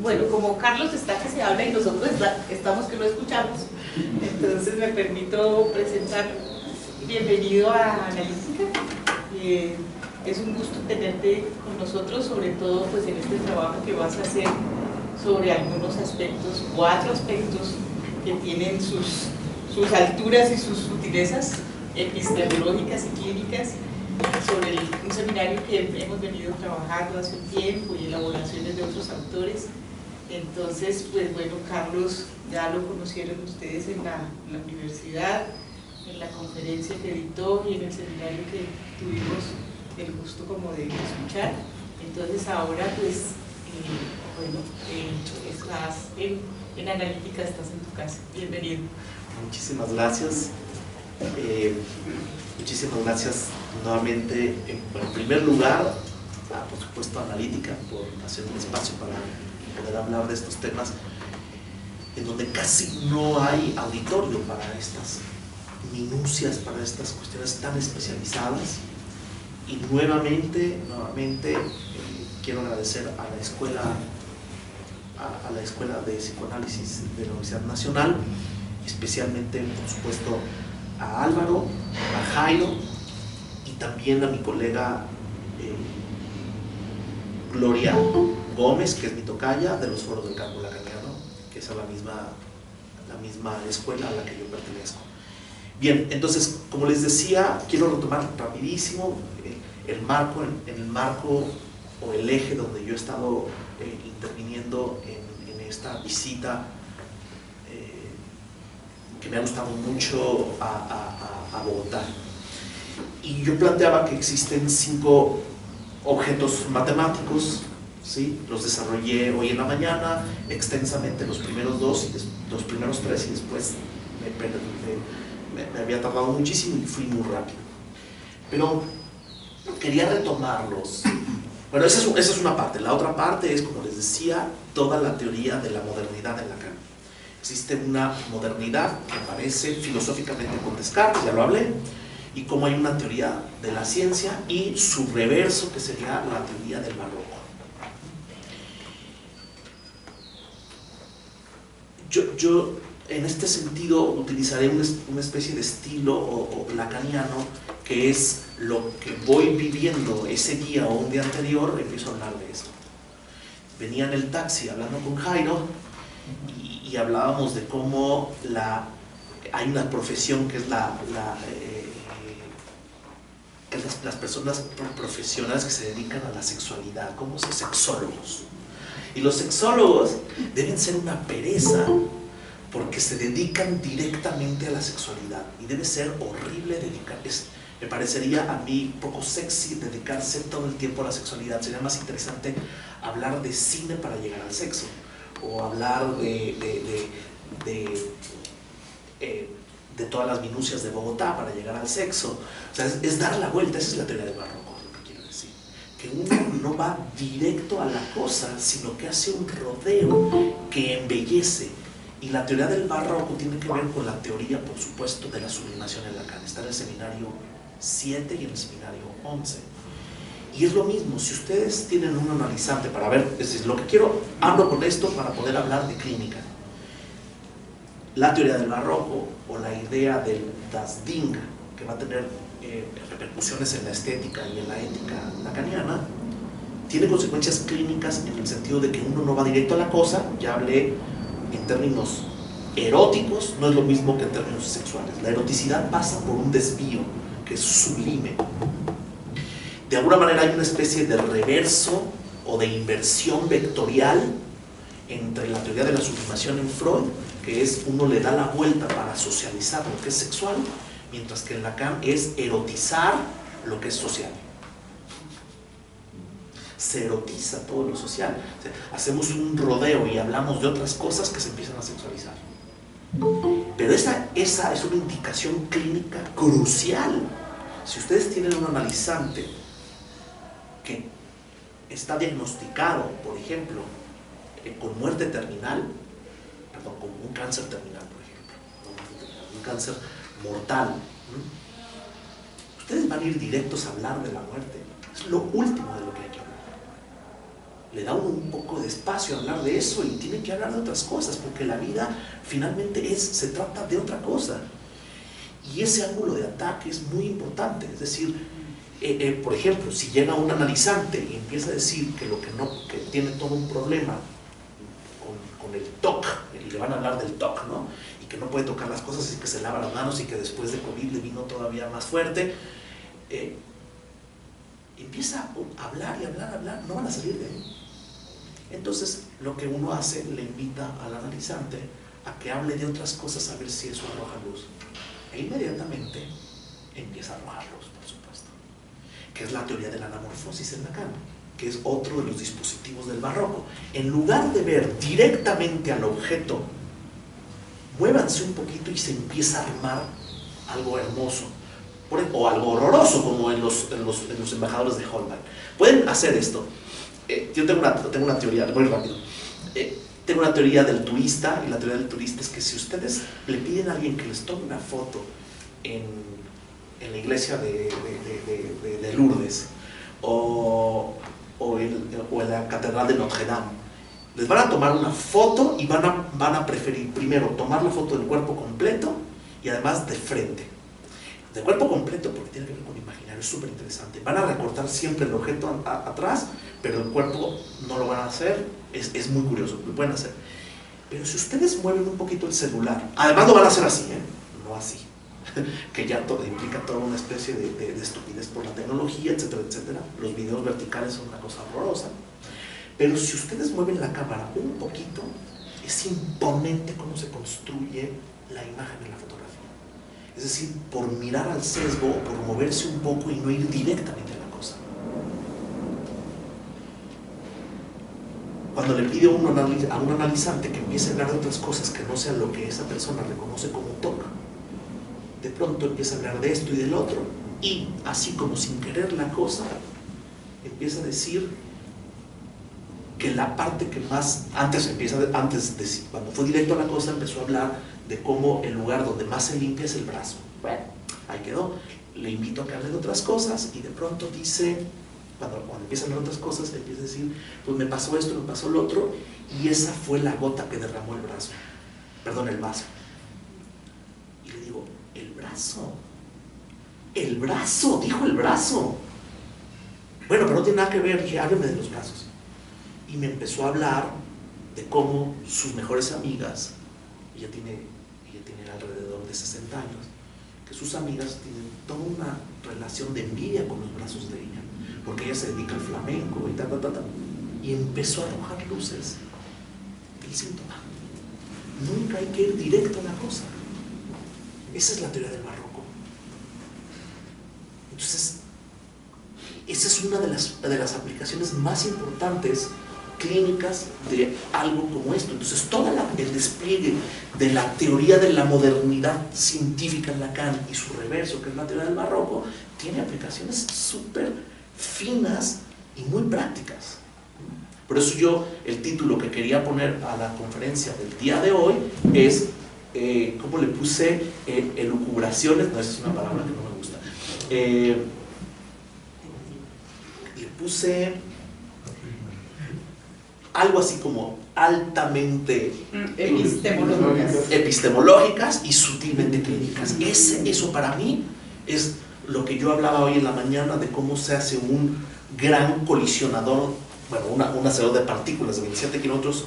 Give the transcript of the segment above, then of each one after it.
Bueno, como Carlos está que se habla y nosotros estamos que lo escuchamos, entonces me permito presentar. Bienvenido a Analítica. Es un gusto tenerte con nosotros, sobre todo pues en este trabajo que vas a hacer sobre algunos aspectos, 4 aspectos que tienen sus alturas y sus sutilezas epistemológicas y clínicas, sobre un seminario que hemos venido trabajando hace un tiempo y elaboraciones de otros autores. Entonces, pues bueno, Carlos ya lo conocieron ustedes en la universidad, en la conferencia que dictó y en el seminario que tuvimos el gusto como de escuchar. Entonces ahora pues, bueno, estás en Analítica, estás en tu casa. Bienvenido. Muchísimas gracias. Muchísimas gracias nuevamente, en primer lugar, por supuesto, a Analítica, por hacer un espacio para poder hablar de estos temas en donde casi no hay auditorio para estas minucias, para estas cuestiones tan especializadas. Y nuevamente quiero agradecer a la Escuela de Psicoanálisis de la Universidad Nacional, especialmente, por supuesto, a Álvaro, a Jairo y también a mi colega Gloria Gómez, que es mi tocaya de los foros del campo lacaniano, que es la misma escuela a la que yo pertenezco. Bien, entonces, como les decía, quiero retomar rapidísimo el marco o el eje donde yo he estado interviniendo en esta visita que me ha gustado mucho a Bogotá. Y yo planteaba que existen 5 objetos matemáticos, ¿sí? Los desarrollé hoy en la mañana extensamente, los primeros 3, y después me había tardado muchísimo y fui muy rápido. Pero quería retomarlos. Bueno, esa es una parte. La otra parte es, como les decía, toda la teoría de la modernidad en Lacan. Existe una modernidad que aparece filosóficamente con Descartes, ya lo hablé, y cómo hay una teoría de la ciencia y su reverso, que sería la teoría del barroco. Yo en este sentido utilizaré una especie de estilo o lacaniano, que es lo que voy viviendo ese día o un día anterior, empiezo a hablar de esto. Venía en el taxi hablando con Jairo y hablábamos de cómo hay una profesión que es las personas profesionales que se dedican a la sexualidad, como los sexólogos. Y los sexólogos deben ser una pereza, porque se dedican directamente a la sexualidad y debe ser horrible me parecería a mí poco sexy dedicarse todo el tiempo a la sexualidad. Sería más interesante hablar de cine para llegar al sexo, o hablar de todas las minucias de Bogotá para llegar al sexo. O sea, es dar la vuelta. Esa es la teoría del barroco, lo que quiero decir, que uno no va directo a la cosa, sino que hace un rodeo que embellece. Y la teoría del barroco tiene que ver con la teoría, por supuesto, de la sublimación en Lacan. Está en el seminario 7 y en el seminario 11. Y es lo mismo, si ustedes tienen un analizante para ver, es decir, lo que quiero, hablo con esto para poder hablar de clínica. La teoría del barroco, o la idea del Das Ding, que va a tener repercusiones en la estética y en la ética lacaniana, tiene consecuencias clínicas en el sentido de que uno no va directo a la cosa. Ya hablé en términos eróticos, no es lo mismo que en términos sexuales. La eroticidad pasa por un desvío que es sublime. De alguna manera hay una especie de reverso o de inversión vectorial entre la teoría de la sublimación en Freud, que es uno le da la vuelta para socializar lo que es sexual, mientras que en Lacan es erotizar lo que es social. Se erotiza todo lo social. O sea, hacemos un rodeo y hablamos de otras cosas que se empiezan a sexualizar. Pero esa es una indicación clínica crucial. Si ustedes tienen un analizante que está diagnosticado, por ejemplo, con muerte terminal, perdón, con un cáncer terminal, por ejemplo, un cáncer mortal, ustedes van a ir directos a hablar de la muerte. Es lo último de lo que hay que hablar. le da uno un poco de espacio a hablar de eso y tiene que hablar de otras cosas, porque la vida finalmente se trata de otra cosa. Y ese ángulo de ataque es muy importante. Es decir, por ejemplo, si llega un analizante y empieza a decir que que tiene todo un problema con el TOC, y le van a hablar del TOC, ¿no? Y que no puede tocar las cosas y que se lava las manos y que después de COVID le vino todavía más fuerte, empieza a hablar y hablar, no van a salir de ahí. Entonces, lo que uno hace, le invita al analizante a que hable de otras cosas a ver si eso arroja luz. E inmediatamente empieza a arrojar luz, por supuesto, que es la teoría de la anamorfosis en Lacan, que es otro de los dispositivos del barroco. En lugar de ver directamente al objeto, muévanse un poquito y se empieza a armar algo hermoso, o algo horroroso, como en los embajadores de Holbein. Pueden hacer esto. Yo tengo una teoría, muy rápido. Tengo una teoría del turista, y la teoría del turista es que si ustedes le piden a alguien que les tome una foto en la iglesia de Lourdes o en la catedral de Notre Dame, les van a tomar una foto y van a preferir primero tomar la foto del cuerpo completo y además de frente. De cuerpo completo porque tiene que ver con imaginario, es súper interesante. Van a recortar siempre el objeto atrás, pero el cuerpo no lo van a hacer, es muy curioso, lo pueden hacer. Pero si ustedes mueven un poquito el celular, además lo van a hacer así, no así, que ya implica toda una especie de estupidez por la tecnología, etcétera, etcétera. Los videos verticales son una cosa horrorosa. Pero si ustedes mueven la cámara un poquito, es imponente cómo se construye la imagen en la fotografía. Es decir, por mirar al sesgo, por moverse un poco y no ir directamente a la cosa. Cuando le pide a un analizante que empiece a hablar de otras cosas que no sean lo que esa persona reconoce como TOC, de pronto empieza a hablar de esto y del otro, y así como sin querer la cosa, empieza a decir que la parte que más, cuando fue directo a la cosa, empezó a hablar de cómo el lugar donde más se limpia es el brazo. Bueno, ahí quedó. Le invito a que hable de otras cosas y de pronto dice, cuando empieza a hablar de otras cosas, empieza a decir, pues me pasó esto, me pasó lo otro, y esa fue la gota que derramó el vaso. Y le digo, el brazo, dijo el brazo. Bueno, pero no tiene nada que ver, dije, hábleme de los brazos. Y me empezó a hablar de cómo sus mejores amigas, ella tiene alrededor de 60 años, que sus amigas tienen toda una relación de envidia con los brazos de ella, porque ella se dedica al flamenco y y empezó a arrojar luces del síntoma. Nunca hay que ir directo a la cosa. Esa es la teoría del barroco. Entonces, esa es una de las aplicaciones más importantes clínicas de algo como esto. Entonces, todo el despliegue de la teoría de la modernidad científica en Lacan y su reverso, que es la teoría del barroco, tiene aplicaciones súper finas y muy prácticas. Por eso el título que quería poner a la conferencia del día de hoy es, ¿cómo le puse? Elucubraciones, no, esa es una palabra que no me gusta. Le puse algo así como altamente epistemológicas y sutilmente clínicas. Eso para mí es lo que yo hablaba hoy en la mañana de cómo se hace un gran colisionador, bueno, un hacedor de partículas de 27 kilómetros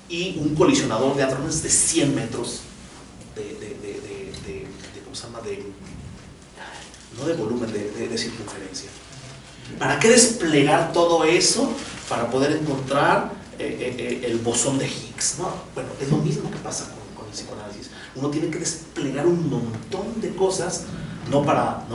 y un colisionador de hadrones de 100 metros ¿cómo se llama? No de volumen, de circunferencia. ¿Para qué desplegar todo eso para poder encontrar el bosón de Higgs? ¿No? Bueno, es lo mismo que pasa con el psicoanálisis. Uno tiene que desplegar un montón de cosas, no para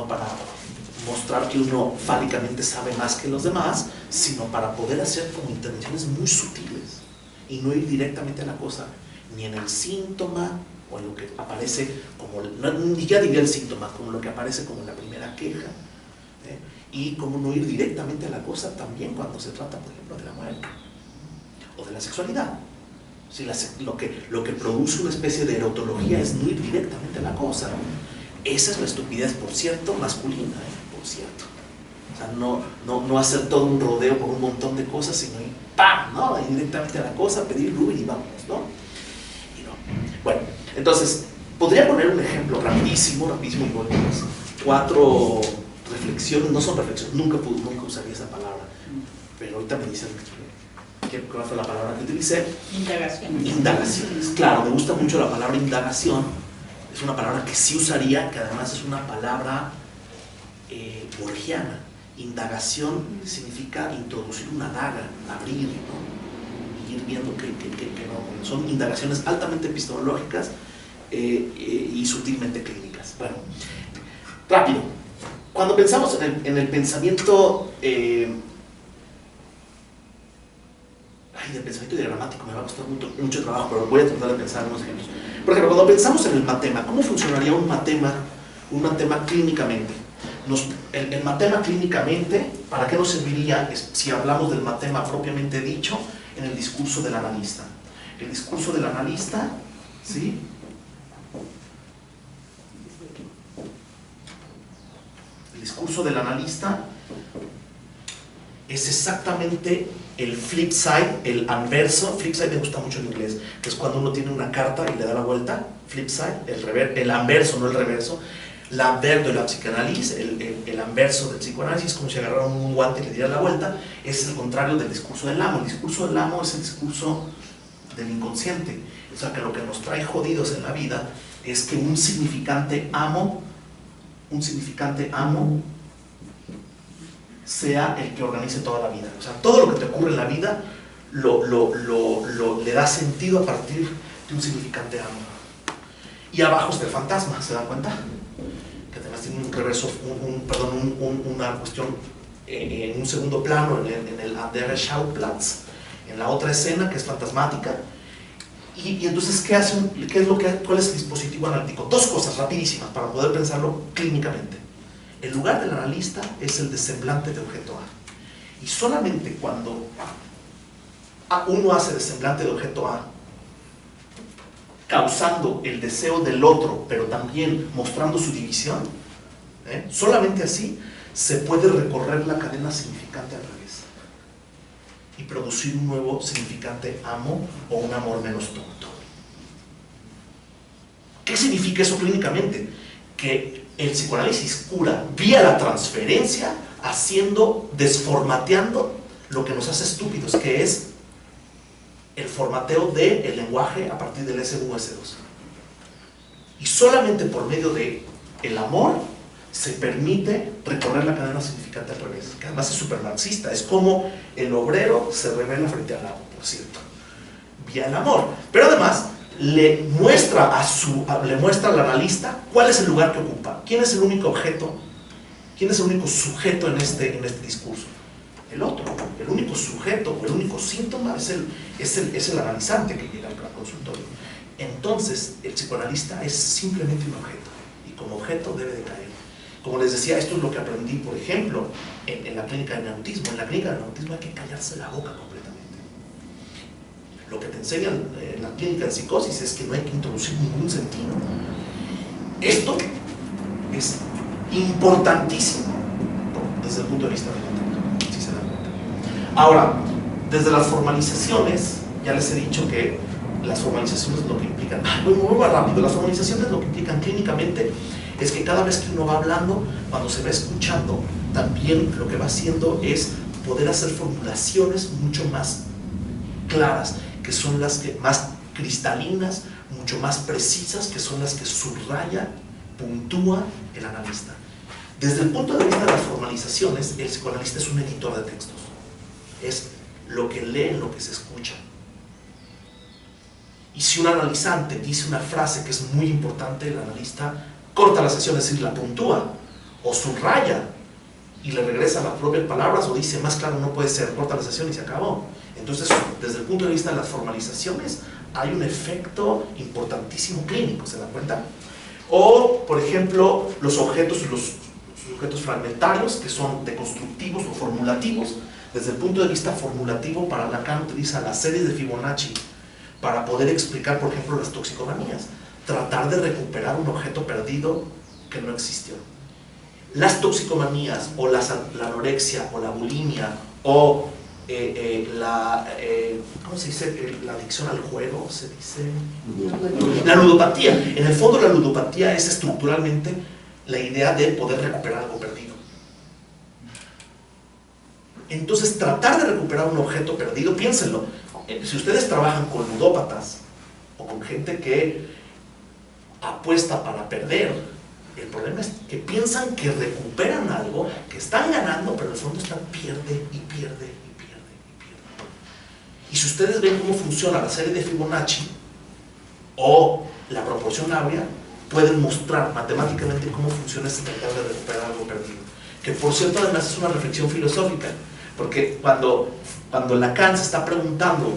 mostrar que uno fálicamente sabe más que los demás, sino para poder hacer como intervenciones muy sutiles y no ir directamente a la cosa, ni en el síntoma o en lo que aparece como, ni ya diría el síntoma, como lo que aparece como la primera queja, y como no ir directamente a la cosa también cuando se trata, por ejemplo, de la muerte o de la sexualidad. Si lo que produce una especie de erotología es no ir directamente a la cosa. Esa es la estupidez, por cierto, masculina, por cierto. O sea, no hacer todo un rodeo por un montón de cosas, sino ir ¡pam!, ¿no? Ir directamente a la cosa, pedir Uber y vámonos, ¿no? Y no. Bueno, entonces, podría poner un ejemplo rapidísimo, y voy con las 4 reflexiones, no son reflexiones, nunca usaría esa palabra, pero ahorita me dicen cuál fue la palabra que utilicé. Indagaciones. Indagaciones, claro, me gusta mucho la palabra indagación, es una palabra que sí usaría, que además es una palabra borgiana. Indagación significa introducir una daga, abrir, ¿no? Y ir viendo que no. Son indagaciones altamente epistemológicas y sutilmente clínicas. Bueno, rápido. Cuando pensamos en el pensamiento del pensamiento diagramático, me va a costar mucho trabajo, pero voy a tratar de pensar en unos ejemplos. Por ejemplo, cuando pensamos en el matema, ¿cómo funcionaría un matema clínicamente? El matema clínicamente, ¿para qué nos serviría si hablamos del matema propiamente dicho en el discurso del analista? El discurso del analista, ¿sí? El discurso del analista es exactamente el flip side, el anverso. Flip side me gusta mucho en inglés, que es cuando uno tiene una carta y le da la vuelta. Flip side, el anverso, no el reverso. L'envers de la psicoanálisis, el anverso del psicoanálisis, como si agarraran un guante y le dieran la vuelta, es el contrario del discurso del amo. El discurso del amo es el discurso del inconsciente. O sea, que lo que nos trae jodidos en la vida es que un significante amo sea el que organice toda la vida. O sea, todo lo que te ocurre en la vida le da sentido a partir de un significante amo. Y abajo está el fantasma, ¿se dan cuenta? Que además tiene un reverso, una cuestión en un segundo plano, en el Andere Schauplatz, en la otra escena que es fantasmática. Y entonces, ¿cuál es el dispositivo analítico? 2 cosas rapidísimas para poder pensarlo clínicamente. El lugar del analista es el de semblante de objeto A. Y solamente cuando uno hace de semblante de objeto A, causando el deseo del otro, pero también mostrando su división, solamente así se puede recorrer la cadena significante al revés y producir un nuevo significante amo o un amor menos tonto. ¿Qué significa eso clínicamente? Que el psicoanálisis cura vía la transferencia, desformateando lo que nos hace estúpidos, que es el formateo del lenguaje a partir del S1, S2. Y solamente por medio del amor se permite recorrer la cadena significante al revés, que además es súper marxista. Es como el obrero se revela frente al amo, por cierto, vía el amor. Pero además le muestra al analista cuál es el lugar que ocupa, quién es el único objeto, quién es el único sujeto en este discurso. El otro, el único sujeto o el único síntoma es el analizante que llega al consultorio. Entonces, el psicoanalista es simplemente un objeto, y como objeto debe de caer. Como les decía, esto es lo que aprendí, por ejemplo, en la clínica del autismo. En la clínica del autismo hay que callarse la boca completamente. Lo que te enseñan en la clínica de psicosis es que no hay que introducir ningún sentido. Esto es importantísimo desde el punto de vista de la técnica, si se dan cuenta. Ahora, desde las formalizaciones, ya les he dicho que las formalizaciones lo que implican, muy rápido, las formalizaciones lo que implican clínicamente es que cada vez que uno va hablando, cuando se va escuchando, también lo que va haciendo es poder hacer formulaciones mucho más claras, que son las que más cristalinas, mucho más precisas, que son las que subraya, puntúa el analista. Desde el punto de vista de las formalizaciones, el psicoanalista es un editor de textos. Es lo que lee, lo que se escucha. Y si un analizante dice una frase que es muy importante, el analista corta la sesión, es decir, la puntúa o subraya y le regresa las propias palabras o dice, más claro no puede ser, corta la sesión y se acabó. Entonces, desde el punto de vista de las formalizaciones, hay un efecto importantísimo clínico, ¿se dan cuenta? O, por ejemplo, los objetos fragmentarios, que son deconstructivos o formulativos. Desde el punto de vista formulativo, para Lacan utiliza la serie de Fibonacci para poder explicar, por ejemplo, las toxicomanías. Tratar de recuperar un objeto perdido que no existió. las toxicomanías o la anorexia o la bulimia o ¿cómo se dice? La adicción al juego, se dice la ludopatía. En el fondo la ludopatía es estructuralmente la idea de poder recuperar algo perdido. Entonces tratar de recuperar un objeto perdido, piénsenlo, si ustedes trabajan con ludópatas o con gente que apuesta para perder, el problema es que piensan que recuperan algo, que están ganando, pero en el fondo están pierde y pierde. Y si ustedes ven cómo funciona la serie de Fibonacci o la proporción áurea, pueden mostrar matemáticamente cómo funciona este tratar de recuperar algo perdido. Que por cierto además es una reflexión filosófica, porque cuando Lacan se está preguntando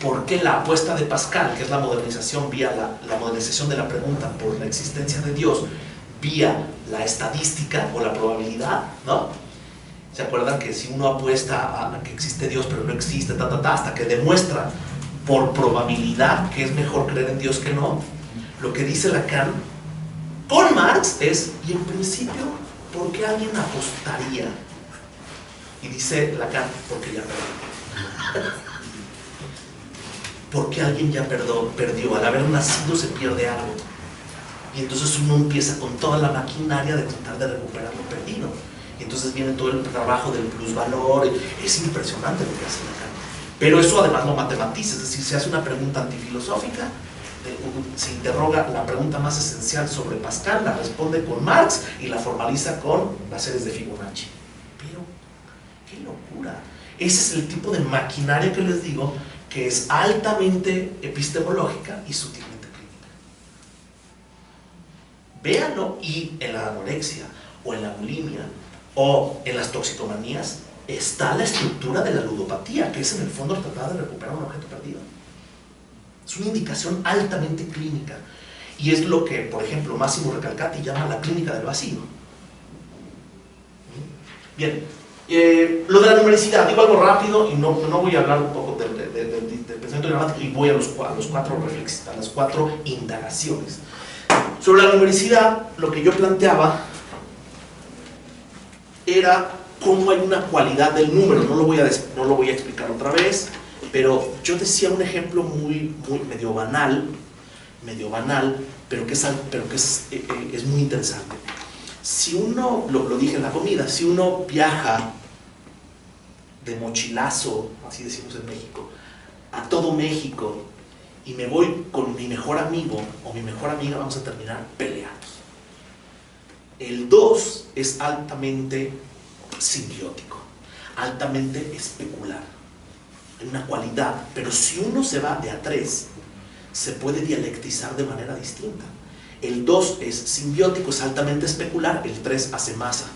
por qué la apuesta de Pascal, que es la modernización vía la modernización de la pregunta por la existencia de Dios, vía la estadística o la probabilidad, ¿no? ¿Se acuerdan que si uno apuesta a que existe Dios pero no existe, hasta que demuestra por probabilidad que es mejor creer en Dios que no? Lo que dice Lacan con Marx es, y en principio, ¿por qué alguien apostaría? Y dice Lacan, porque ya perdió. Porque alguien ya perdió. Al haber nacido se pierde algo. Y entonces uno empieza con toda la maquinaria de tratar de recuperar lo perdido. Y entonces viene todo el trabajo del plusvalor. Es impresionante lo que hace Lacan. Pero eso además lo matematiza, es decir, se hace una pregunta antifilosófica, se interroga la pregunta más esencial sobre Pascal, la responde con Marx y la formaliza con las series de Fibonacci. Pero, ¡qué locura! Ese es el tipo de maquinaria que les digo, que es altamente epistemológica y sutilmente clínica. Véanlo, y en la anorexia o en la bulimia o en las toxicomanías está la estructura de la ludopatía, que es en el fondo tratar de recuperar un objeto perdido. Es una indicación altamente clínica y es lo que, por ejemplo, Massimo Recalcati llama la clínica del vacío. Bien, lo de la numericidad, digo algo rápido y no voy a hablar un poco del pensamiento gramático, y voy a las cuatro indagaciones. Sobre la numericidad, lo que yo planteaba era cómo hay una cualidad del número. No lo voy a explicar otra vez, pero yo decía un ejemplo muy medio banal, pero que es muy interesante. Si uno, lo dije en la comida, si uno viaja de mochilazo, así decimos en México, a todo México, y me voy con mi mejor amigo o mi mejor amiga, vamos a terminar peleados. El 2 es altamente simbiótico, altamente especular, hay una cualidad, pero si uno se va de a 3, se puede dialectizar de manera distinta. El 2 es simbiótico, es altamente especular, el 3 hace masa.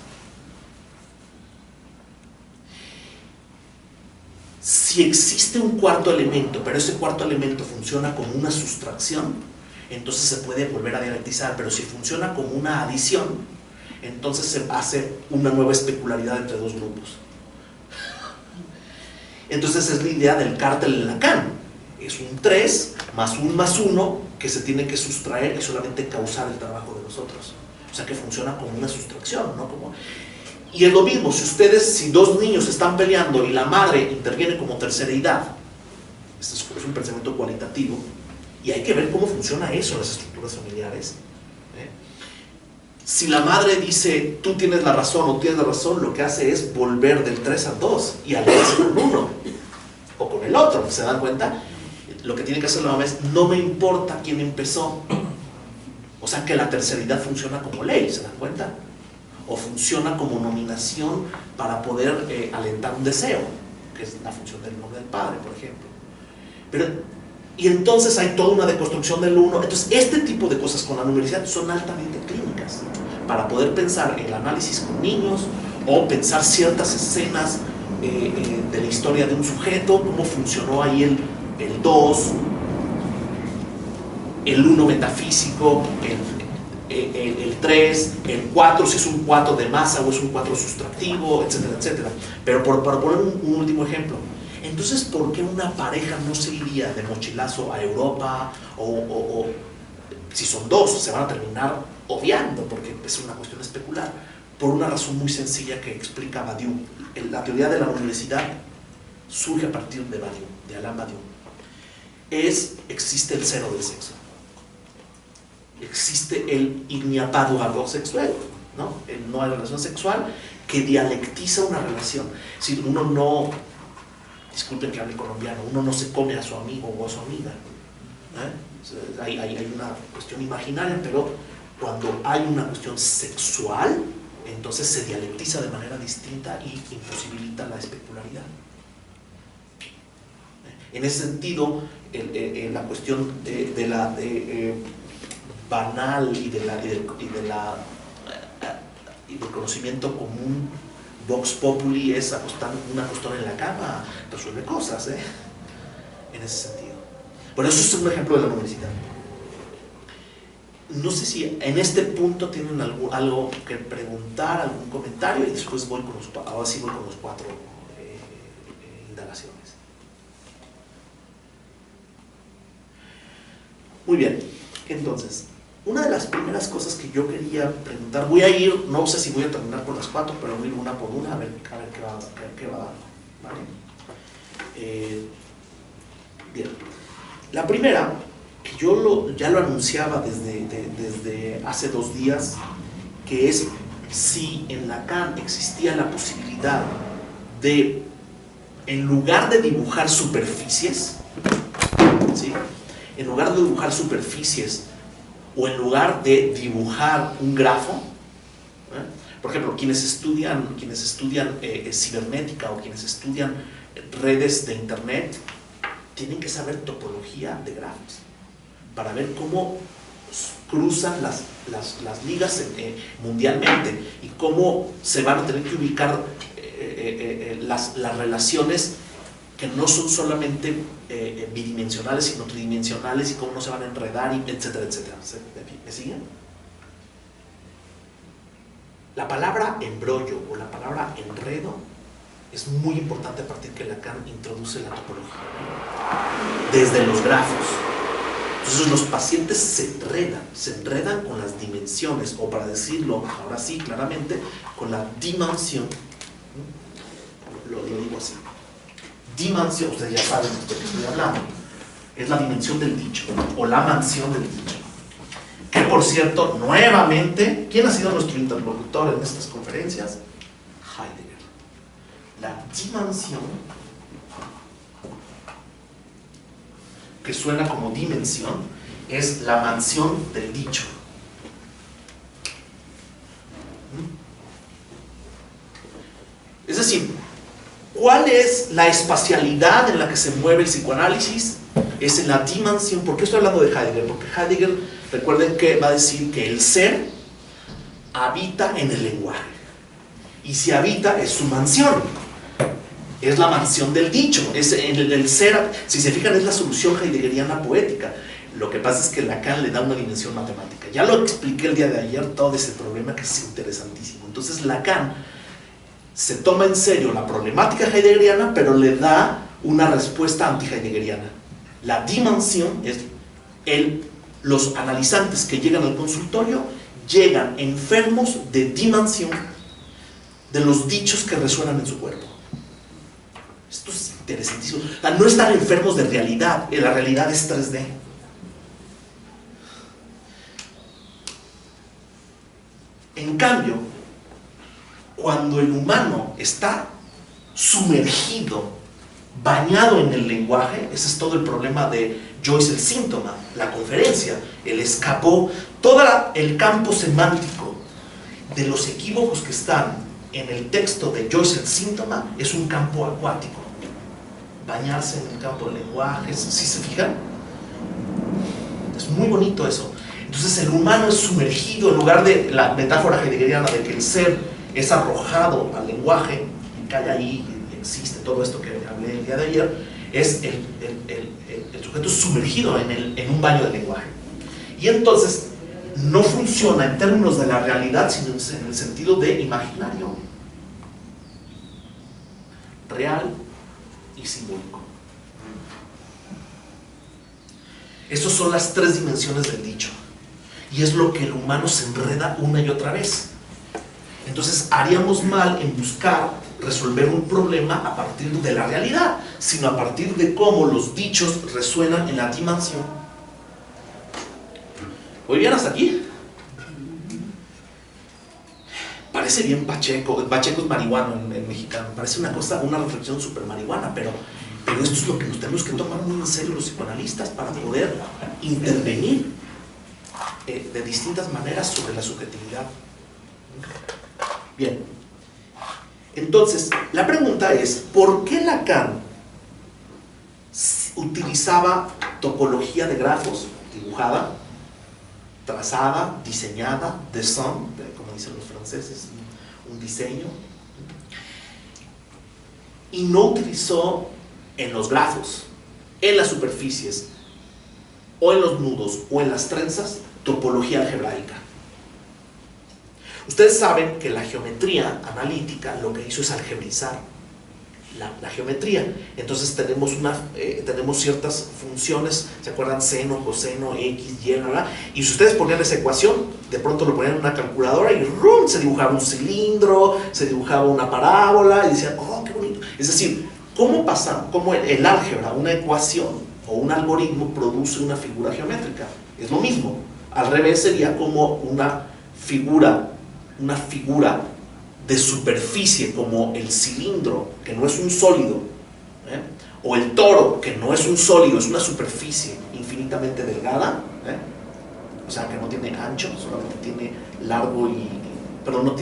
Si existe un cuarto elemento, pero ese cuarto elemento funciona como una sustracción, entonces se puede volver a dialectizar, pero si funciona como una adición, entonces se hace una nueva especularidad entre dos grupos. Entonces es la idea del cártel de Lacan. Es un 3 más 1 que se tiene que sustraer y solamente causar el trabajo de los otros. O sea que funciona como una sustracción, ¿no? Y es lo mismo, si dos niños están peleando y la madre interviene como tercereidad, este es un pensamiento cualitativo, y hay que ver cómo funciona eso en las estructuras familiares. Si la madre dice, tú tienes la razón o tienes la razón, lo que hace es volver del 3 al 2 y aliarse con uno o con el otro. ¿Se dan cuenta? Lo que tiene que hacer la mamá es, no me importa quién empezó. O sea que la terceridad funciona como ley, ¿se dan cuenta? O funciona como nominación para poder alentar un deseo, que es la función del nombre del padre, por ejemplo. Y entonces hay toda una deconstrucción del uno. Entonces este tipo de cosas con la numericidad son altamente clínicas, para poder pensar el análisis con niños o pensar ciertas escenas de la historia de un sujeto, cómo funcionó ahí el 2, el 1 metafísico, el 3, el 4, si es un 4 de masa o es un 4 sustractivo, etcétera, etcétera. Pero para poner un último ejemplo, entonces, ¿por qué una pareja no se iría de mochilazo a Europa? O si son dos, se van a terminar obviando, porque es una cuestión especular, por una razón muy sencilla que explica Badiou. La teoría de la universidad surge a partir de Badiou, de Alain Badiou. Existe el cero del sexo. Existe el il n'y a pas de rapport sexuel, ¿no? No hay relación sexual que dialectiza una relación. Si uno no, disculpen que hable colombiano, uno no se come a su amigo o a su amiga. Hay una cuestión imaginaria, pero cuando hay una cuestión sexual, entonces se dialectiza de manera distinta y imposibilita la especularidad. En ese sentido, la cuestión de la banal y del conocimiento común, Vox Populi, es una acostar en la cama, resuelve cosas, en ese sentido. Bueno, eso es un ejemplo de la universidad. No sé si en este punto tienen algo que preguntar, algún comentario, y después ahora sí voy con los 4 indagaciones. Muy bien, entonces, una de las primeras cosas que yo quería preguntar, voy a ir, no sé si voy a terminar con las 4, pero voy a ir una por una a ver qué va dando, ¿vale? Bien, la primera, que yo ya lo anunciaba desde hace 2 días, que es si en Lacan existía la posibilidad de, en lugar de dibujar superficies, ¿sí?, en lugar de dibujar superficies o en lugar de dibujar un grafo, por ejemplo, quienes estudian cibernética o quienes estudian redes de internet tienen que saber topología de grafos para ver cómo cruzan las ligas mundialmente y cómo se van a tener que ubicar las relaciones que no son solamente bidimensionales, sino tridimensionales, y cómo no se van a enredar, etcétera, etcétera. ¿Me siguen? La palabra embrollo o la palabra enredo es muy importante a partir que Lacan introduce la topología desde los grafos. Entonces los pacientes se enredan con las dimensiones, o para decirlo ahora sí claramente, con la dimensión. Lo digo así. Dimensión, ustedes ya saben de qué estoy hablando, es la dimensión del dicho, o la mansión del dicho. Que por cierto, nuevamente, ¿quién ha sido nuestro interlocutor en estas conferencias? Heidegger. La dimensión, que suena como dimensión, es la mansión del dicho. Es decir, ¿cuál es la espacialidad en la que se mueve el psicoanálisis? Es en la dimensión. ¿Por qué estoy hablando de Heidegger? Porque Heidegger, recuerden que va a decir que el ser habita en el lenguaje. Y si habita, es su mansión. Es la mansión del dicho. Es el ser, si se fijan, es la solución heideggeriana poética. Lo que pasa es que Lacan le da una dimensión matemática. Ya lo expliqué el día de ayer, todo ese problema que es interesantísimo. Entonces Lacan se toma en serio la problemática heideggeriana, pero le da una respuesta anti-heideggeriana. La dimensión es los analizantes que llegan al consultorio llegan enfermos de dimensión de los dichos que resuenan en su cuerpo. Esto es interesantísimo. O sea, no están enfermos de realidad, la realidad es 3D. En cambio, cuando el humano está sumergido, bañado en el lenguaje, ese es todo el problema de Joyce, el síntoma, la conferencia, él escapó todo el campo semántico de los equívocos que están en el texto de Joyce, el síntoma, es un campo acuático. Bañarse en el campo del lenguaje, ¿sí se fijan? Es muy bonito eso. Entonces el humano es sumergido, en lugar de la metáfora heideggeriana de que el ser es arrojado al lenguaje y cae ahí, existe todo esto que hablé el día de ayer, es el sujeto sumergido en un baño de lenguaje. Y entonces no funciona en términos de la realidad, sino en el sentido de imaginario, real y simbólico. Estas son las 3 dimensiones del dicho. Y es lo que el humano se enreda una y otra vez. Entonces haríamos mal en buscar resolver un problema a partir de la realidad, sino a partir de cómo los dichos resuenan en la dimensión. ¿Muy bien hasta aquí? Parece bien Pacheco. Pacheco es marihuano en mexicano. Parece una cosa, una reflexión súper marihuana, pero esto es lo que nos tenemos que tomar muy en serio los psicoanalistas para poder intervenir de distintas maneras sobre la subjetividad. Bien. Entonces, la pregunta es, ¿por qué Lacan utilizaba topología de grafos, dibujada, trazada, diseñada, dessin, como dicen los franceses, un diseño, y no utilizó en los grafos, en las superficies, o en los nudos, o en las trenzas, topología algebraica? Ustedes saben que la geometría analítica lo que hizo es algebrizar la geometría. Entonces tenemos ciertas funciones, ¿se acuerdan? Seno, coseno, x, y, ¿verdad? Y si ustedes ponían esa ecuación, de pronto lo ponían en una calculadora y ¡rum! Se dibujaba un cilindro, se dibujaba una parábola y decían, ¡oh, qué bonito! Es decir, ¿cómo el álgebra, una ecuación o un algoritmo produce una figura geométrica? Es lo mismo. Al revés sería como una figura de superficie, como el cilindro, que no es un sólido, o el toro, que no es un sólido, es una superficie infinitamente delgada, o sea, que no tiene ancho, solamente tiene largo perdón,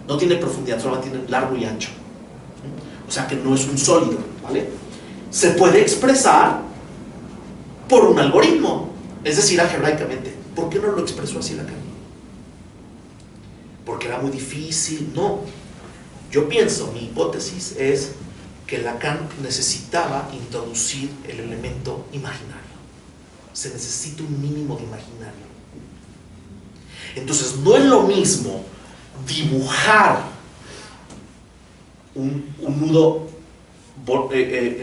no tiene profundidad, solamente tiene largo y ancho, o sea, que no es un sólido, ¿vale? Se puede expresar por un algoritmo, es decir, algebraicamente. ¿Por qué no lo expresó así Lacan? Porque era muy difícil. No, yo pienso, mi hipótesis es que Lacan necesitaba introducir el elemento imaginario. Se necesita un mínimo de imaginario. Entonces no es lo mismo dibujar un nudo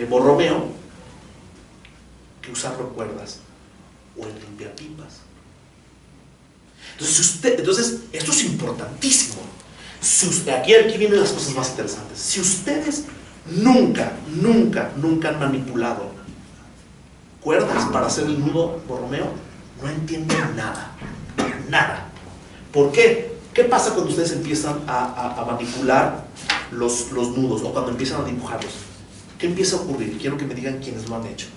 Borromeo que usarlo en cuerdas o en limpiapipas. Entonces, esto es importantísimo. Aquí vienen las cosas más interesantes. Si ustedes nunca han manipulado cuerdas para hacer el nudo Borromeo, no entienden nada. ¿Por qué? ¿Qué pasa cuando ustedes empiezan a manipular los nudos o cuando empiezan a dibujarlos? ¿Qué empieza a ocurrir? Quiero que me digan quiénes lo han hecho.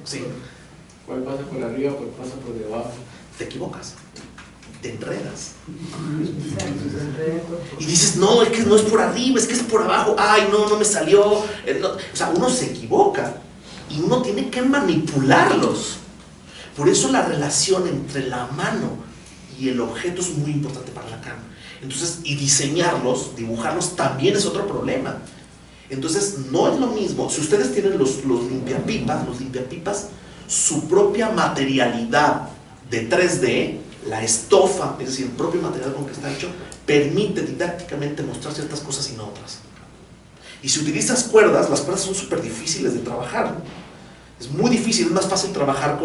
Sí. ¿Cuál pasa por arriba, cuál pasa por debajo? Te equivocas, te enredas. Y dices, no, es que no es por arriba, es que es por abajo. Ay, no me salió. No. O sea, uno se equivoca y uno tiene que manipularlos. Por eso la relación entre la mano y el objeto es muy importante para Lacan. Entonces, y diseñarlos, dibujarlos también es otro problema. Entonces, no es lo mismo. Si ustedes tienen los limpiapipas, su propia materialidad de 3D, la estofa, es decir, el propio material con que está hecho, permite didácticamente mostrar ciertas cosas y no otras. Y si utilizas cuerdas, las cuerdas son súper difíciles de trabajar. Es muy difícil, es más fácil trabajar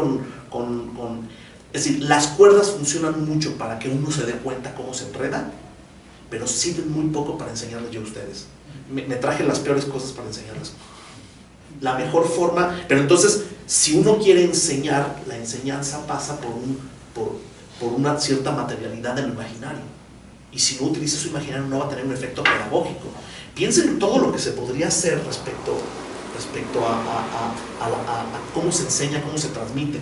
es decir, las cuerdas funcionan mucho para que uno se dé cuenta cómo se enreda, pero sirven muy poco para enseñarles yo a ustedes. Me traje las peores cosas para enseñarles. La mejor forma, pero entonces, si uno quiere enseñar, la enseñanza pasa por una cierta materialidad del imaginario. Y si no utiliza su imaginario, no va a tener un efecto pedagógico. Piensen en todo lo que se podría hacer respecto a cómo se enseña, cómo se transmite.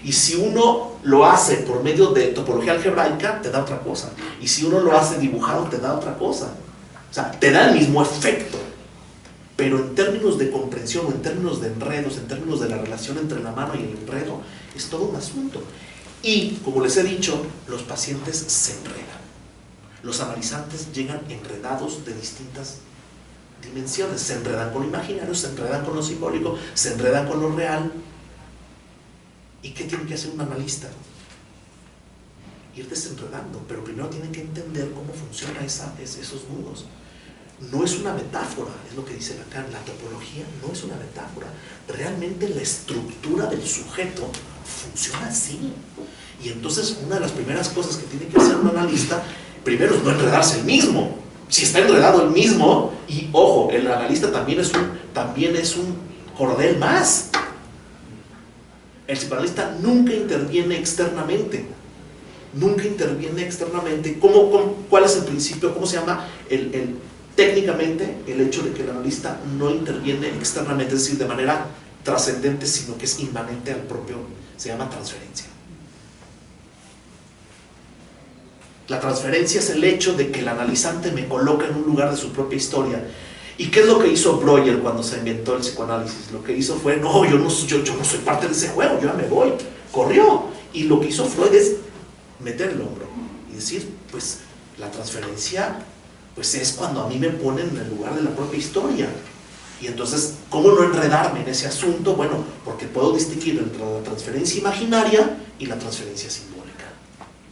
Y si uno lo hace por medio de topología algebraica, te da otra cosa. Y si uno lo hace dibujado, te da otra cosa. O sea, te da el mismo efecto. Pero en términos de comprensión, o en términos de enredos, en términos de la relación entre la mano y el enredo, es todo un asunto. Y, como les he dicho, los pacientes se enredan. Los analizantes llegan enredados de distintas dimensiones. Se enredan con lo imaginario, se enredan con lo simbólico, se enredan con lo real. ¿Y qué tiene que hacer un analista? Ir desenredando, pero primero tienen que entender cómo funcionan esos nudos. no es una metáfora, es lo que dice Lacan. La topología no es una metáfora. Realmente la estructura del sujeto funciona así. Y entonces una de las primeras cosas que tiene que hacer un analista, primero es no enredarse el mismo. Si está enredado el mismo, y ojo, el analista también es un cordel más. El psicoanalista nunca interviene externamente. Nunca interviene externamente. ¿Cuál es el principio? ¿Cómo se llama? Técnicamente, el hecho de que el analista no interviene externamente, es decir, de manera trascendente, sino que es inmanente al propio, se llama transferencia. La transferencia es el hecho de que el analizante me coloca en un lugar de su propia historia. ¿Y qué es lo que hizo Breuer cuando se inventó el psicoanálisis? Lo que hizo fue, no, yo no soy parte de ese juego, yo ya me voy, corrió. Y lo que hizo Freud es meter el hombro y decir, pues la transferencia pues es cuando a mí me ponen en el lugar de la propia historia. Y entonces, ¿cómo no enredarme en ese asunto? Bueno, porque puedo distinguir entre la transferencia imaginaria y la transferencia simbólica.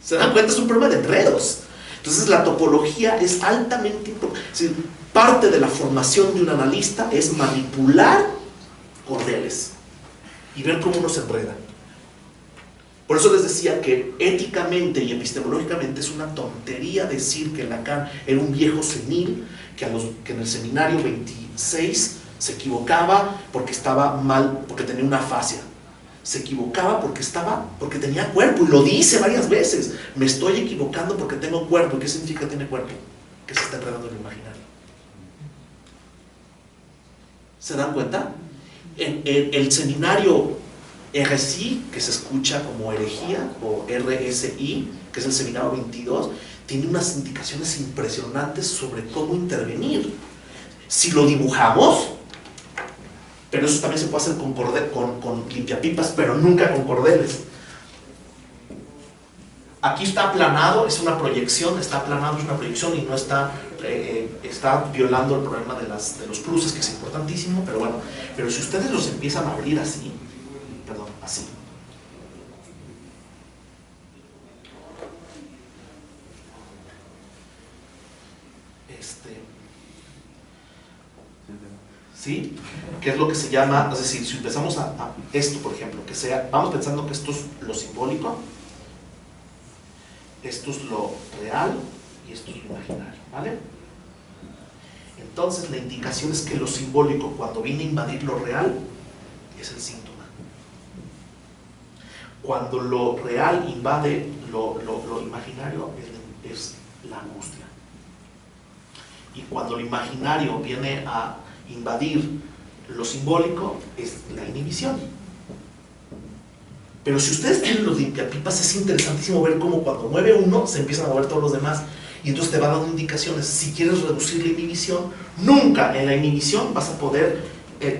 ¿Se dan cuenta? Es un problema de enredos. Entonces la topología es altamente importante. Es decir, parte de la formación de un analista es manipular cordeles y ver cómo uno se enreda. Por eso les decía que éticamente y epistemológicamente es una tontería decir que Lacan era un viejo senil, que en el seminario 26 se equivocaba porque estaba mal, porque tenía una afasia. Se equivocaba porque tenía cuerpo, y lo dice varias veces. Me estoy equivocando porque tengo cuerpo. ¿Qué significa tiene cuerpo? Que se está enredando en lo imaginario. ¿Se dan cuenta? En el seminario RSI, que se escucha como herejía, o RSI, que es el seminario 22, tiene unas indicaciones impresionantes sobre cómo intervenir. Si lo dibujamos, pero eso también se puede hacer con limpiapipas, pero nunca con cordeles. Aquí está aplanado, es una proyección, está aplanado, es una proyección y no está violando el problema de los cruces, que es importantísimo, pero bueno, pero si ustedes los empiezan a abrir así, así. ¿Sí? ¿Qué es lo que se llama? Es decir, si empezamos a esto, por ejemplo, que sea, vamos pensando que esto es lo simbólico, esto es lo real y esto es lo imaginario, ¿vale? Entonces la indicación es que lo simbólico, cuando viene a invadir lo real, es el síntoma. Cuando lo real invade lo imaginario, es la angustia. Y cuando lo imaginario viene a invadir lo simbólico, es la inhibición. Pero si ustedes tienen los limpiapipas, es interesantísimo ver cómo cuando mueve uno, se empiezan a mover todos los demás. Y entonces te va dando indicaciones. Si quieres reducir la inhibición, nunca en la inhibición vas a poder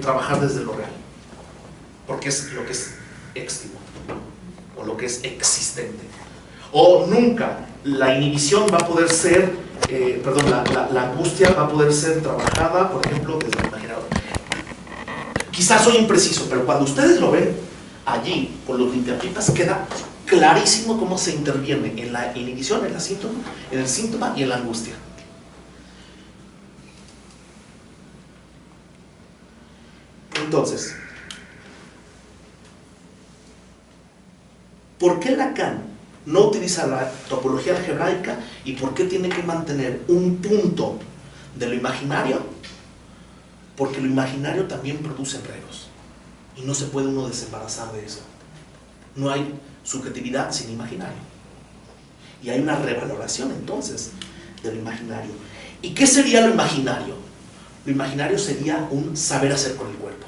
trabajar desde lo real. Porque es lo que es éxtimo, o lo que es existente. O nunca la inhibición va a poder ser, la angustia va a poder ser trabajada, por ejemplo, desde el imaginador. Quizás soy impreciso, pero cuando ustedes lo ven allí, con los limpiapipas, queda clarísimo cómo se interviene en la inhibición, en el síntoma y en la angustia. Entonces, ¿por qué Lacan no utiliza la topología algebraica y por qué tiene que mantener un punto de lo imaginario? Porque lo imaginario también produce enredos y no se puede uno desembarazar de eso. No hay subjetividad sin imaginario y hay una revaloración entonces de lo imaginario. ¿Y qué sería lo imaginario? Lo imaginario sería un saber hacer con el cuerpo.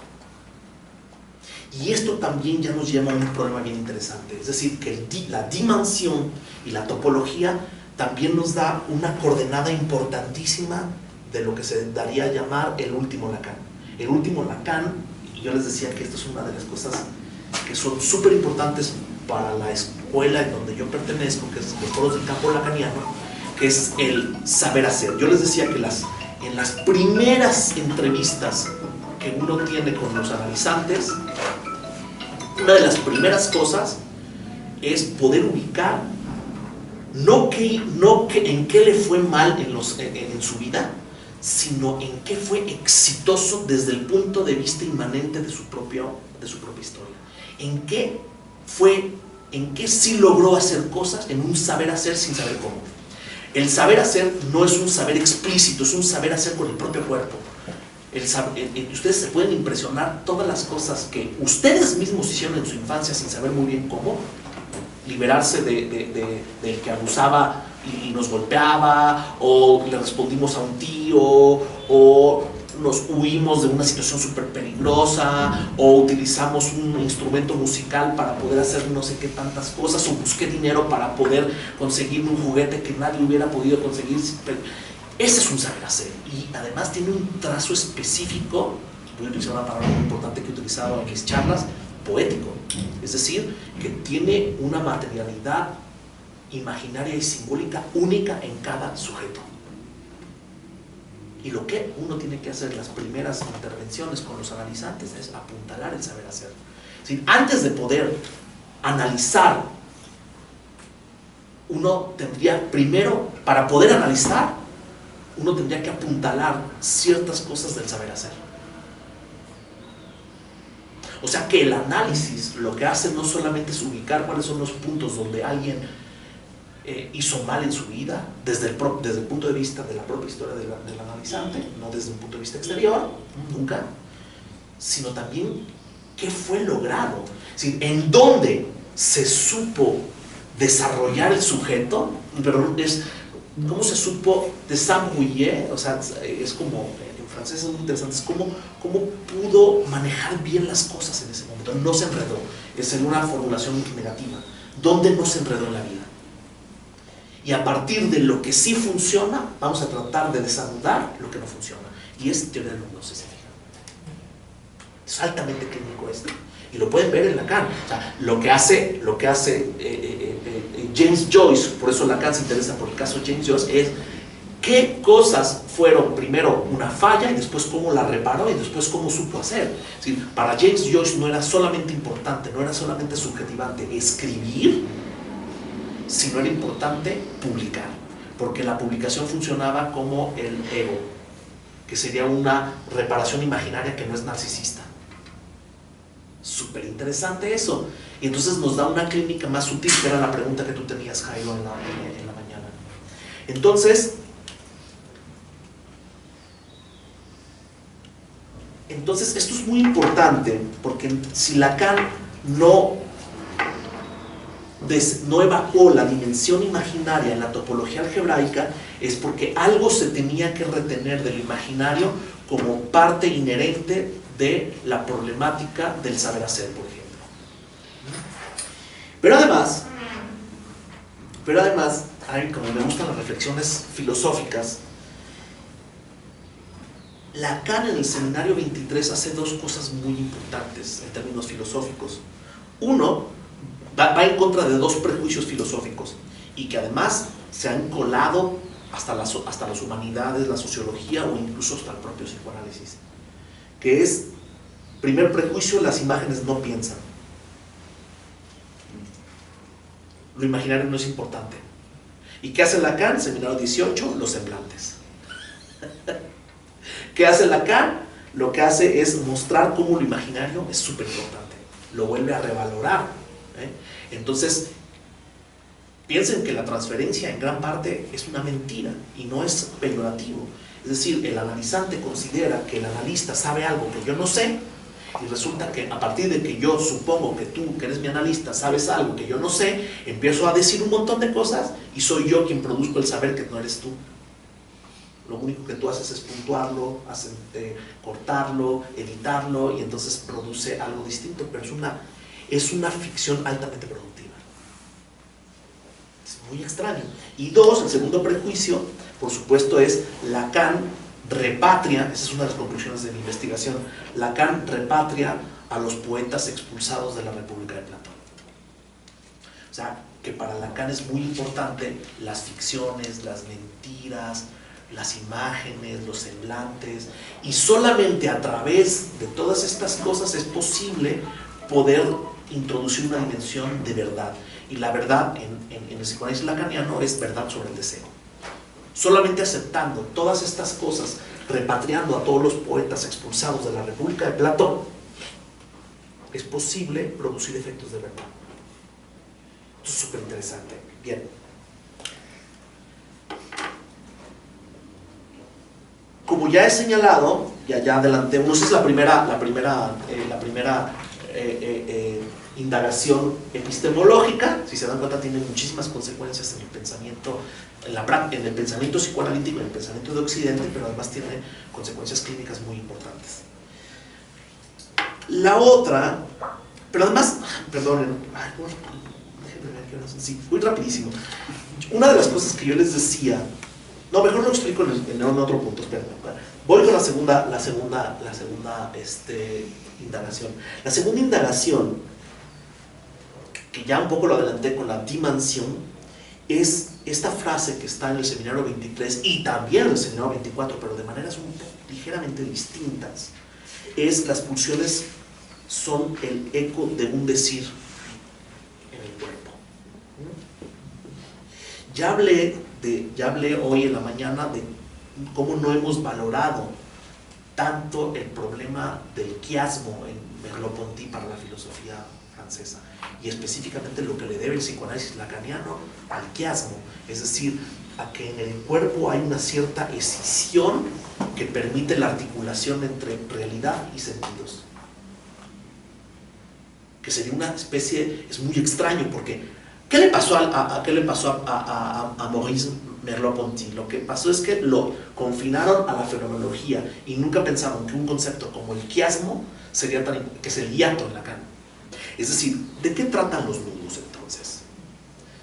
Y esto también ya nos lleva a un problema bien interesante, es decir, que la dimensión y la topología también nos da una coordenada importantísima de lo que se daría a llamar el último Lacan. El último Lacan, y yo les decía que esto es una de las cosas que son súper importantes para la escuela en donde yo pertenezco, que es los foros del campo lacaniano, que es el saber hacer. Yo les decía que en las primeras entrevistas que uno tiene con los analizantes, una de las primeras cosas es poder ubicar no en qué le fue mal en su vida, sino en qué fue exitoso desde el punto de vista inmanente de su propia historia. En qué sí logró hacer cosas, en un saber hacer sin saber cómo. El saber hacer no es un saber explícito, es un saber hacer con el propio cuerpo. Ustedes se pueden impresionar todas las cosas que ustedes mismos hicieron en su infancia sin saber muy bien cómo. Liberarse del que abusaba y nos golpeaba, o le respondimos a un tío, o nos huimos de una situación súper peligrosa, o utilizamos un instrumento musical para poder hacer no sé qué tantas cosas, o busqué dinero para poder conseguir un juguete que nadie hubiera podido conseguir. Ese es un saber hacer, y además tiene un trazo específico. Voy a utilizar una palabra muy importante que he utilizado en mis charlas: poético. Es decir, que tiene una materialidad imaginaria y simbólica única en cada sujeto. Y lo que uno tiene que hacer, las primeras intervenciones con los analizantes, es apuntalar el saber hacer. Es decir, antes de poder analizar, uno tendría primero, para poder analizar, uno tendría que apuntalar ciertas cosas del saber hacer. O sea que el análisis lo que hace no solamente es ubicar cuáles son los puntos donde alguien hizo mal en su vida, desde el punto de vista de la propia historia del analizante, no desde un punto de vista exterior, nunca, sino también qué fue logrado, es decir, en dónde se supo desarrollar el sujeto, pero es cómo se supo desarrollar, o sea, es como, en francés es muy interesante, es cómo pudo manejar bien las cosas en ese momento, no se enredó, es en una formulación negativa, ¿dónde no se enredó en la vida? Y a partir de lo que sí funciona, vamos a tratar de desanudar lo que no funciona. Y es teoría del mundo, si se fijan. Es altamente clínico esto. Y lo pueden ver en Lacan. O sea, lo que hace James Joyce, por eso Lacan se interesa por el caso de James Joyce, es qué cosas fueron primero una falla y después cómo la reparó y después cómo supo hacer. Es decir, para James Joyce no era solamente importante, no era solamente subjetivante escribir, sino era importante publicar, porque la publicación funcionaba como el ego, que sería una reparación imaginaria que no es narcisista. Súper interesante eso. Y entonces nos da una clínica más sutil, que era la pregunta que tú tenías, Jairo, en la mañana. Entonces, esto es muy importante, porque si Lacan no evacuó la dimensión imaginaria en la topología algebraica, es porque algo se tenía que retener del imaginario como parte inherente de la problemática del saber hacer, por ejemplo. Pero además, a mí, como me gustan las reflexiones filosóficas, Lacan en el seminario 23 hace dos cosas muy importantes en términos filosóficos. Uno, va en contra de dos prejuicios filosóficos y que además se han colado hasta las humanidades, la sociología o incluso hasta el propio psicoanálisis, que es, primer prejuicio: las imágenes no piensan. Lo imaginario no es importante. ¿Y qué hace Lacan? Seminario 18, los semblantes. ¿Qué hace Lacan? Lo que hace es mostrar cómo lo imaginario es súper importante, lo vuelve a revalorar. Entonces, piensen que la transferencia en gran parte es una mentira y no es peyorativo. Es decir, el analizante considera que el analista sabe algo que yo no sé, y resulta que a partir de que yo supongo que tú, que eres mi analista, sabes algo que yo no sé, empiezo a decir un montón de cosas y soy yo quien produzco el saber que no eres tú. Lo único que tú haces es puntuarlo, cortarlo, editarlo, y entonces produce algo distinto, pero es una ficción altamente productiva. Es muy extraño. Y dos, el segundo prejuicio, por supuesto, es Lacan repatria, esa es una de las conclusiones de mi investigación, Lacan repatria a los poetas expulsados de la República de Platón. O sea, que para Lacan es muy importante las ficciones, las mentiras, las imágenes, los semblantes, y solamente a través de todas estas cosas es posible poder introducir una dimensión de verdad. Y la verdad en el psicoanálisis lacaniano es verdad sobre el deseo. Solamente aceptando todas estas cosas repatriando a todos los poetas expulsados de la República de Platón, es posible producir efectos de verdad. Esto es súper interesante. Bien. Como ya he señalado, ya adelanté, no sé si es la primera indagación epistemológica, si se dan cuenta tiene muchísimas consecuencias en el pensamiento, en el pensamiento psicoanalítico, en el pensamiento de Occidente, pero además tiene consecuencias clínicas muy importantes. La otra, pero además, perdonen, déjenme ver qué horas son. Sí, muy rapidísimo. Una de las cosas que yo les decía, no, mejor lo explico en otro punto, espérenme. Voy con la segunda indagación. La segunda indagación, que ya un poco lo adelanté con la dimensión, es esta frase que está en el seminario 23 y también en el seminario 24, pero de maneras ligeramente distintas. Es: las pulsiones son el eco de un decir en el cuerpo. Ya hablé hoy en la mañana de cómo no hemos valorado tanto el problema del quiasmo en Merleau-Ponty para la filosofía francesa, y específicamente lo que le debe el psicoanálisis lacaniano al quiasmo, es decir, a que en el cuerpo hay una cierta escisión que permite la articulación entre realidad y sentidos, que sería una especie, es muy extraño porque ¿qué le pasó a Maurice Merleau-Ponty? Lo que pasó es que lo confinaron a la fenomenología y nunca pensaron que un concepto como el quiasmo sería que es el hiato en Lacan. Es decir, ¿de qué tratan los nudos entonces?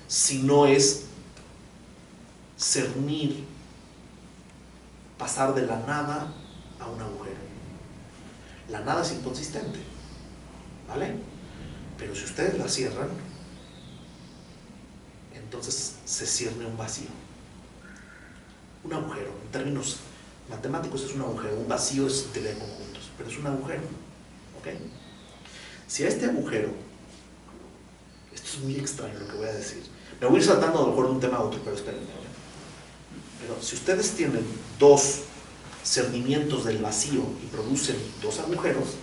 Si no es cernir, pasar de la nada a un agujero. La nada es inconsistente, ¿vale? Pero si ustedes la cierran, entonces se cierne un vacío, un agujero. En términos matemáticos es un agujero, un vacío es teoría de conjuntos, pero es un agujero, ¿ok? Si a este agujero, esto es muy extraño lo que voy a decir, me voy a ir saltando a lo mejor de un tema a otro, pero espérenme, pero si ustedes tienen dos cernimientos del vacío y producen dos agujeros,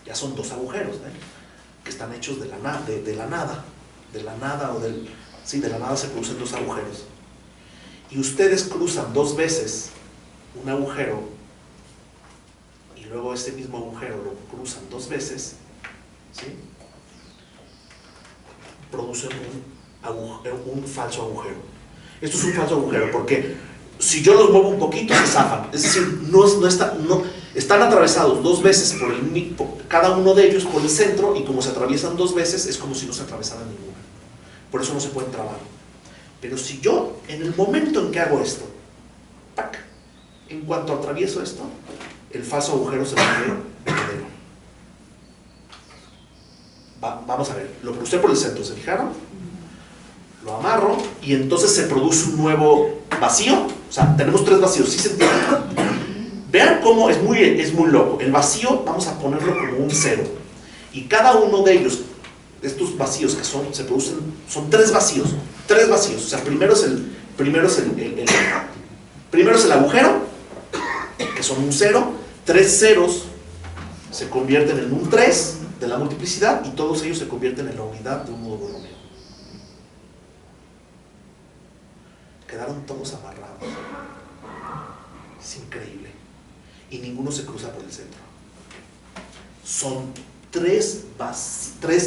ya son dos agujeros, que están hechos de la nada, de la nada se producen dos agujeros, y ustedes cruzan dos veces un agujero y luego ese mismo agujero lo cruzan dos veces, ¿sí? Producen un falso agujero. Esto es un falso agujero porque si yo los muevo un poquito se zafan, es decir, están atravesados dos veces cada uno de ellos por el centro, y como se atraviesan dos veces es como si no se atravesaran ninguna. Por eso no se pueden trabar. Pero si yo, en el momento en que hago esto, ¡pac!, en cuanto atravieso esto, el falso agujero se vuelve verdadero. Vamos a ver, lo crucé por el centro, ¿se fijaron? Lo amarro y entonces se produce un nuevo vacío. O sea, tenemos tres vacíos, ¿sí se entiende? Vean cómo es muy loco. El vacío vamos a ponerlo como un cero, y cada uno de ellos, estos vacíos que se producen, son tres vacíos. O sea, primero es el agujero, que son un cero. Tres ceros se convierten en un 3 de la multiplicidad, y todos ellos se convierten en la unidad de un nudo borromeo. Quedaron todos amarrados. Es increíble. Y ninguno se cruza por el centro. Son tres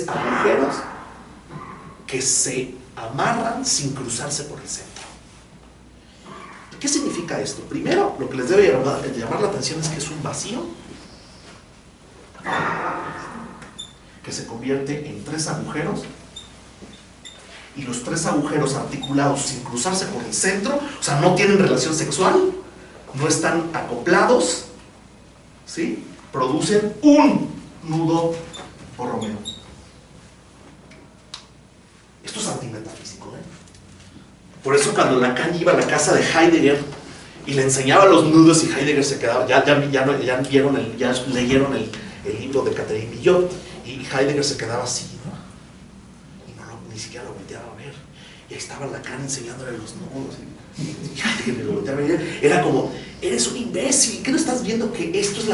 agujeros que se amarran sin cruzarse por el centro. ¿Qué significa esto? Primero, lo que les debe llamar la atención es que es un vacío que se convierte en tres agujeros, y los tres agujeros articulados sin cruzarse por el centro, o sea, no tienen relación sexual, no están acoplados, ¿sí? Producen un nudo borromeo. Esto es antimetafísico, ¿eh? Por eso cuando Lacan iba a la casa de Heidegger y le enseñaba los nudos, y Heidegger se quedaba, ya leyeron el libro de Catherine Billot, y Heidegger se quedaba así, ¿no? Y ni siquiera lo volteaba a ver, y ahí estaba Lacan enseñándole los nudos, Era como, eres un imbécil, ¿qué no estás viendo que esto es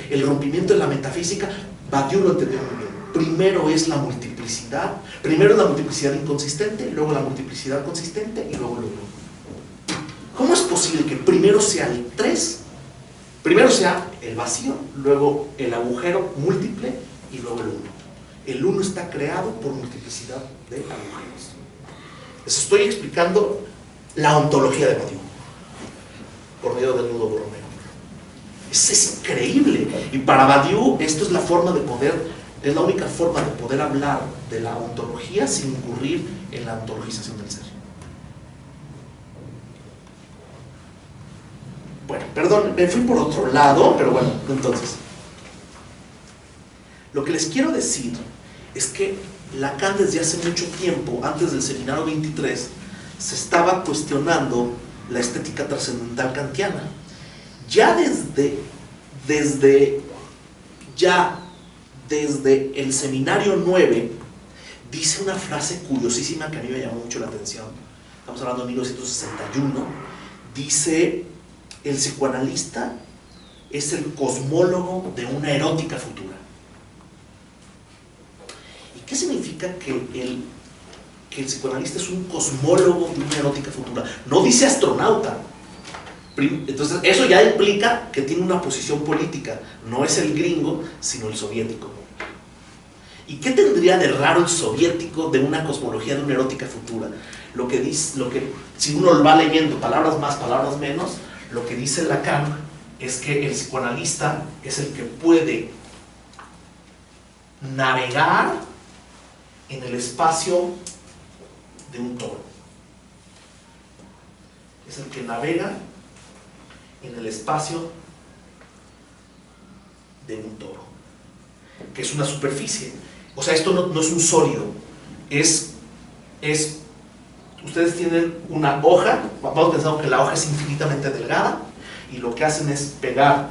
el rompimiento de la metafísica? Badiou lo entendió muy bien. Primero es la multiplicidad, primero la multiplicidad inconsistente, luego la multiplicidad consistente y luego lo uno. ¿Cómo es posible que primero sea el 3, primero sea el vacío, luego el agujero múltiple y luego el 1? El 1 está creado por multiplicidad de agujeros. Les estoy explicando la ontología de Badiou por medio del nudo Borromeo. Es increíble. Y para Badiou esto es la forma de poder, es la única forma de poder hablar de la ontología sin incurrir en la ontologización del ser. Bueno, perdón, me fui por otro lado, pero bueno, entonces lo que les quiero decir es que Lacan desde hace mucho tiempo, antes del seminario 23, se estaba cuestionando la estética trascendental kantiana. Ya desde el seminario 9 dice una frase curiosísima que a mí me llamó mucho la atención. Estamos hablando de 1961. Dice: el psicoanalista es el cosmólogo de una erótica futura. ¿Y qué significa que el psicoanalista es un cosmólogo de una erótica futura? No dice astronauta. Entonces eso ya implica que tiene una posición política. No es el gringo, sino el soviético. ¿Y qué tendría de raro el soviético de una cosmología de una erótica futura? Si uno lo va leyendo, palabras más, palabras menos, lo que dice Lacan es que el psicoanalista es el que puede navegar en el espacio de un toro. Es el que navega en el espacio de un toro, que es una superficie. O sea, esto no es un sólido, ustedes tienen una hoja, vamos pensando que la hoja es infinitamente delgada, y lo que hacen es pegar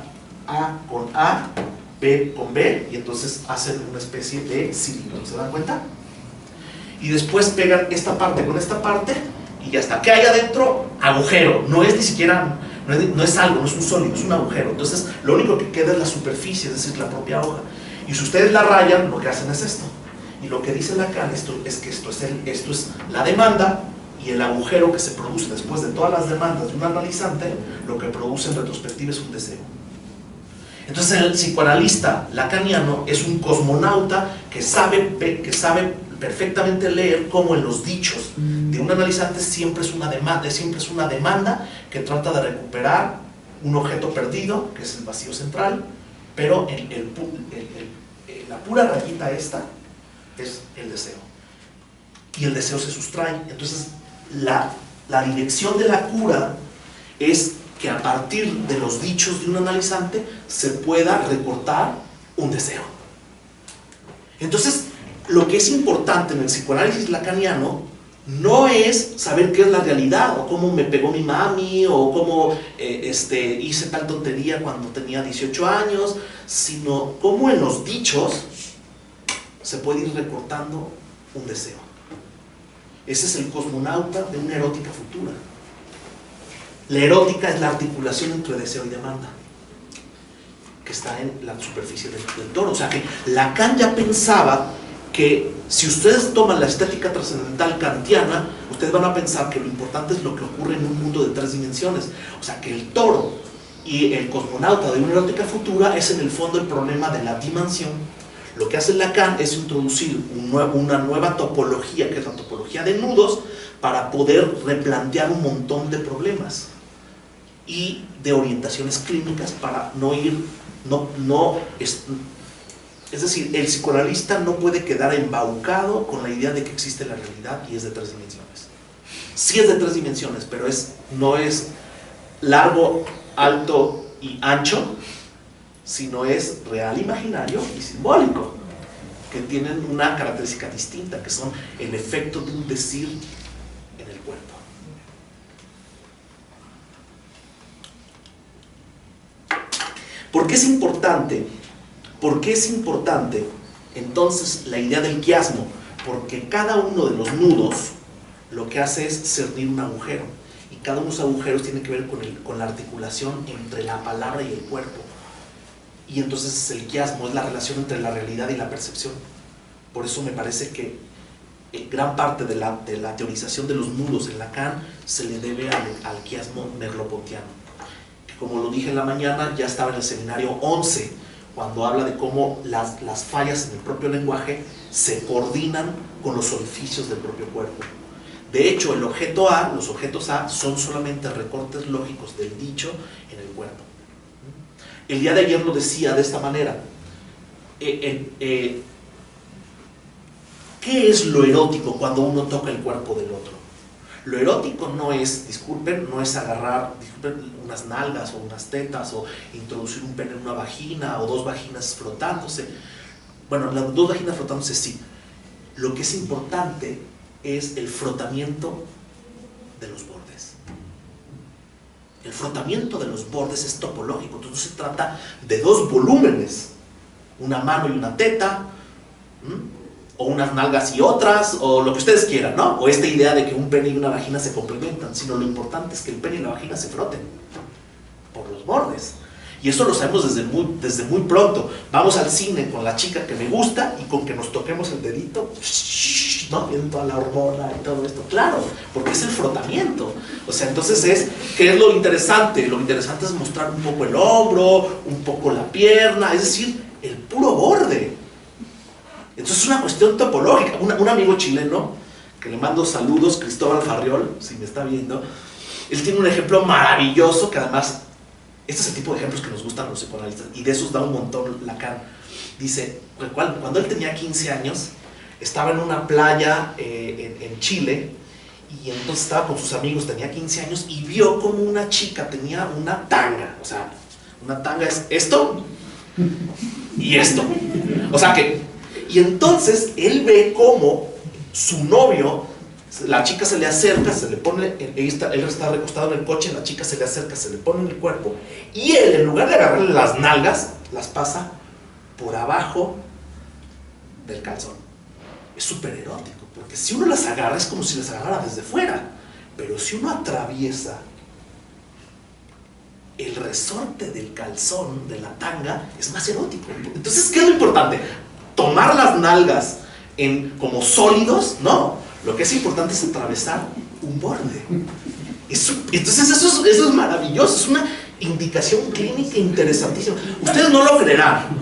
A con A, B con B, y entonces hacen una especie de cilindro, ¿se dan cuenta? Y después pegan esta parte con esta parte, y ya está. ¿Qué hay adentro? Agujero. No es ni siquiera, no es algo, no es un sólido, es un agujero. Entonces lo único que queda es la superficie, es decir, la propia hoja. Y si ustedes la rayan, lo que hacen es esto. Y lo que dice Lacan es que esto es la demanda, y el agujero que se produce después de todas las demandas de un analizante, lo que produce en retrospectiva es un deseo. Entonces el psicoanalista lacaniano es un cosmonauta que sabe perfectamente leer cómo en los dichos de un analizante siempre es una demanda que trata de recuperar un objeto perdido, que es el vacío central, pero la pura rayita esta es el deseo. Y el deseo se sustrae. Entonces la dirección de la cura es que a partir de los dichos de un analizante se pueda recortar un deseo. Entonces, lo que es importante en el psicoanálisis lacaniano no es saber qué es la realidad, o cómo me pegó mi mami, o cómo hice tal tontería cuando tenía 18 años, sino cómo en los dichos se puede ir recortando un deseo. Ese es el cosmonauta de una erótica futura. La erótica es la articulación entre deseo y demanda, que está en la superficie del toro. O sea que Lacan ya pensaba que si ustedes toman la estética trascendental kantiana, ustedes van a pensar que lo importante es lo que ocurre en un mundo de 3 dimensiones. O sea que el toro y el cosmonauta de una erótica futura es en el fondo el problema de la dimensión. Lo que hace Lacan es introducir una nueva topología, que es la topología de nudos, para poder replantear un montón de problemas y de orientaciones clínicas para es decir, el psicoanalista no puede quedar embaucado con la idea de que existe la realidad y es de 3 dimensiones. Sí es de 3 dimensiones, pero no es largo, alto y ancho, sino es real, imaginario y simbólico, que tienen una característica distinta, que son el efecto de un decir en el cuerpo. ¿Por qué es importante? ¿Por qué es importante entonces la idea del quiasmo? Porque cada uno de los nudos lo que hace es cernir un agujero. y cada uno de esos agujeros tiene que ver con la articulación entre la palabra y el cuerpo. Y entonces el quiasmo es la relación entre la realidad y la percepción. Por eso me parece que gran parte de la teorización de los nudos en Lacan se le debe al quiasmo merleau-pontiano, que como lo dije en la mañana, ya estaba en el seminario 11, cuando habla de cómo las fallas en el propio lenguaje se coordinan con los orificios del propio cuerpo. De hecho, el objeto A, los objetos A son solamente recortes lógicos del dicho en el cuerpo. El día de ayer lo decía de esta manera. ¿Qué es lo erótico cuando uno toca el cuerpo del otro? Lo erótico no es, disculpen, no es agarrar, disculpen, unas nalgas o unas tetas o introducir un pene en una vagina o dos vaginas frotándose. Bueno, las dos vaginas frotándose sí. Lo que es importante es el frotamiento de los bordes. El frotamiento de los bordes es topológico, entonces no se trata de dos volúmenes, una mano y una teta, o unas nalgas y otras, o lo que ustedes quieran, ¿no? O esta idea de que un pene y una vagina se complementan, sino lo importante es que el pene y la vagina se froten por los bordes. Y eso lo sabemos desde muy pronto. Vamos al cine con la chica que me gusta y con que nos toquemos el dedito, ¿no? Viendo toda la hormona y todo esto. Claro, porque es el frotamiento. O sea, entonces ¿qué es lo interesante? Lo interesante es mostrar un poco el hombro, un poco la pierna, es decir, el puro borde. Entonces es una cuestión topológica. Un amigo chileno, que le mando saludos, Cristóbal Farriol, si me está viendo, él tiene un ejemplo maravilloso que además, este es el tipo de ejemplos que nos gustan los psicoanalistas, y de esos da un montón Lacan. Dice, cuando él tenía 15 años, estaba en una playa en Chile, y entonces estaba con sus amigos, tenía 15 años, y vio como una chica tenía una tanga. O sea, una tanga es esto y esto. O sea que, y entonces él ve cómo su novio, la chica se le acerca, se le pone, él está recostado en el coche, la chica se le acerca, se le pone en el cuerpo, y él, en lugar de agarrarle las nalgas, las pasa por abajo del calzón. Es súper erótico, porque si uno las agarra es como si las agarrara desde fuera, pero si uno atraviesa el resorte del calzón, de la tanga, es más erótico. Entonces, ¿qué es lo importante? Tomar las nalgas como sólidos, no. Lo que es importante es atravesar un borde. Entonces eso es maravilloso, es una indicación clínica interesantísima. Ustedes no lo creerán,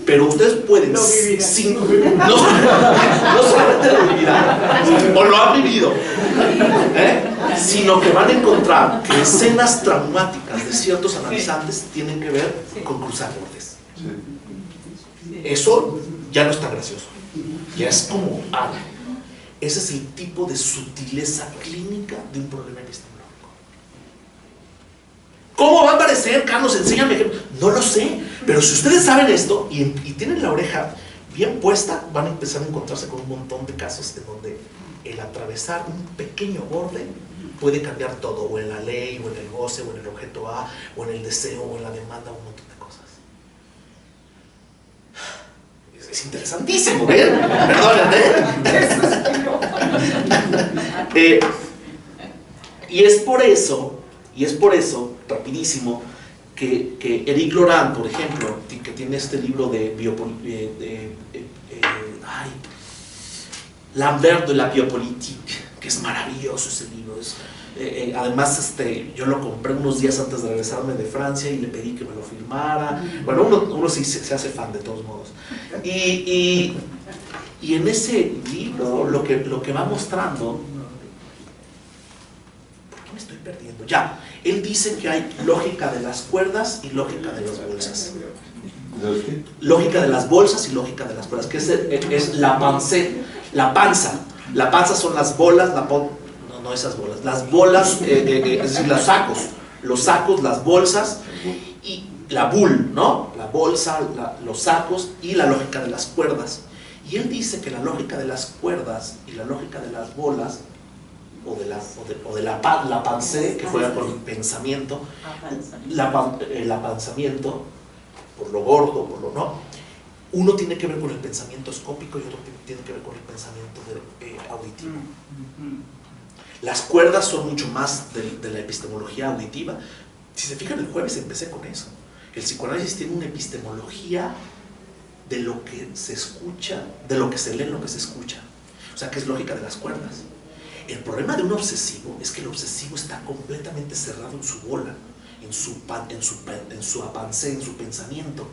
pero ustedes pueden, no solamente lo vivirán, o lo han vivido, sino que van a encontrar que escenas traumáticas de ciertos analizantes tienen que ver con cruzar bordes. Eso ya no es tan gracioso, ya es como algo. Ese es el tipo de sutileza clínica de un problema epistemológico. ¿Cómo va a aparecer, Carlos? Enséñame ejemplo. No lo sé, pero si ustedes saben esto y tienen la oreja bien puesta, van a empezar a encontrarse con un montón de casos en donde el atravesar un pequeño borde puede cambiar todo, o en la ley, o en el goce, o en el objeto A, o en el deseo, o en la demanda, un montón de cosas. Es interesantísimo, ¿ven? Perdónenme. Y es por eso, rapidísimo, que Éric Laurent, por ejemplo, que tiene este libro de Lambert de la biopolitique, que es maravilloso ese libro. Además, yo lo compré unos días antes de regresarme de Francia y le pedí que me lo firmara. Bueno, uno sí se hace fan de todos modos. Y en ese libro lo que va mostrando, ¿por qué me estoy perdiendo? Ya, él dice que hay lógica de las cuerdas y lógica de las bolsas. Lógica de las bolsas y lógica de las cuerdas, que es la panza. La panza son las bolas, no esas bolas, las bolas, es decir, los sacos, las bolsas, y la bull, ¿no? La bolsa, los sacos, y la lógica de las cuerdas. Y él dice que la lógica de las cuerdas y la lógica de las bolas, o de la pensée, que juega con el pensamiento, el apanzamiento, por lo gordo, por lo no, uno tiene que ver con el pensamiento escópico y otro tiene que ver con el pensamiento auditivo. Las cuerdas son mucho más de la epistemología auditiva. Si se fijan, el jueves empecé con eso. El psicoanálisis tiene una epistemología de lo que se escucha, de lo que se lee en lo que se escucha. O sea, que es lógica de las cuerdas. El problema de un obsesivo es que el obsesivo está completamente cerrado en su bola, en su avancé, en su pensamiento.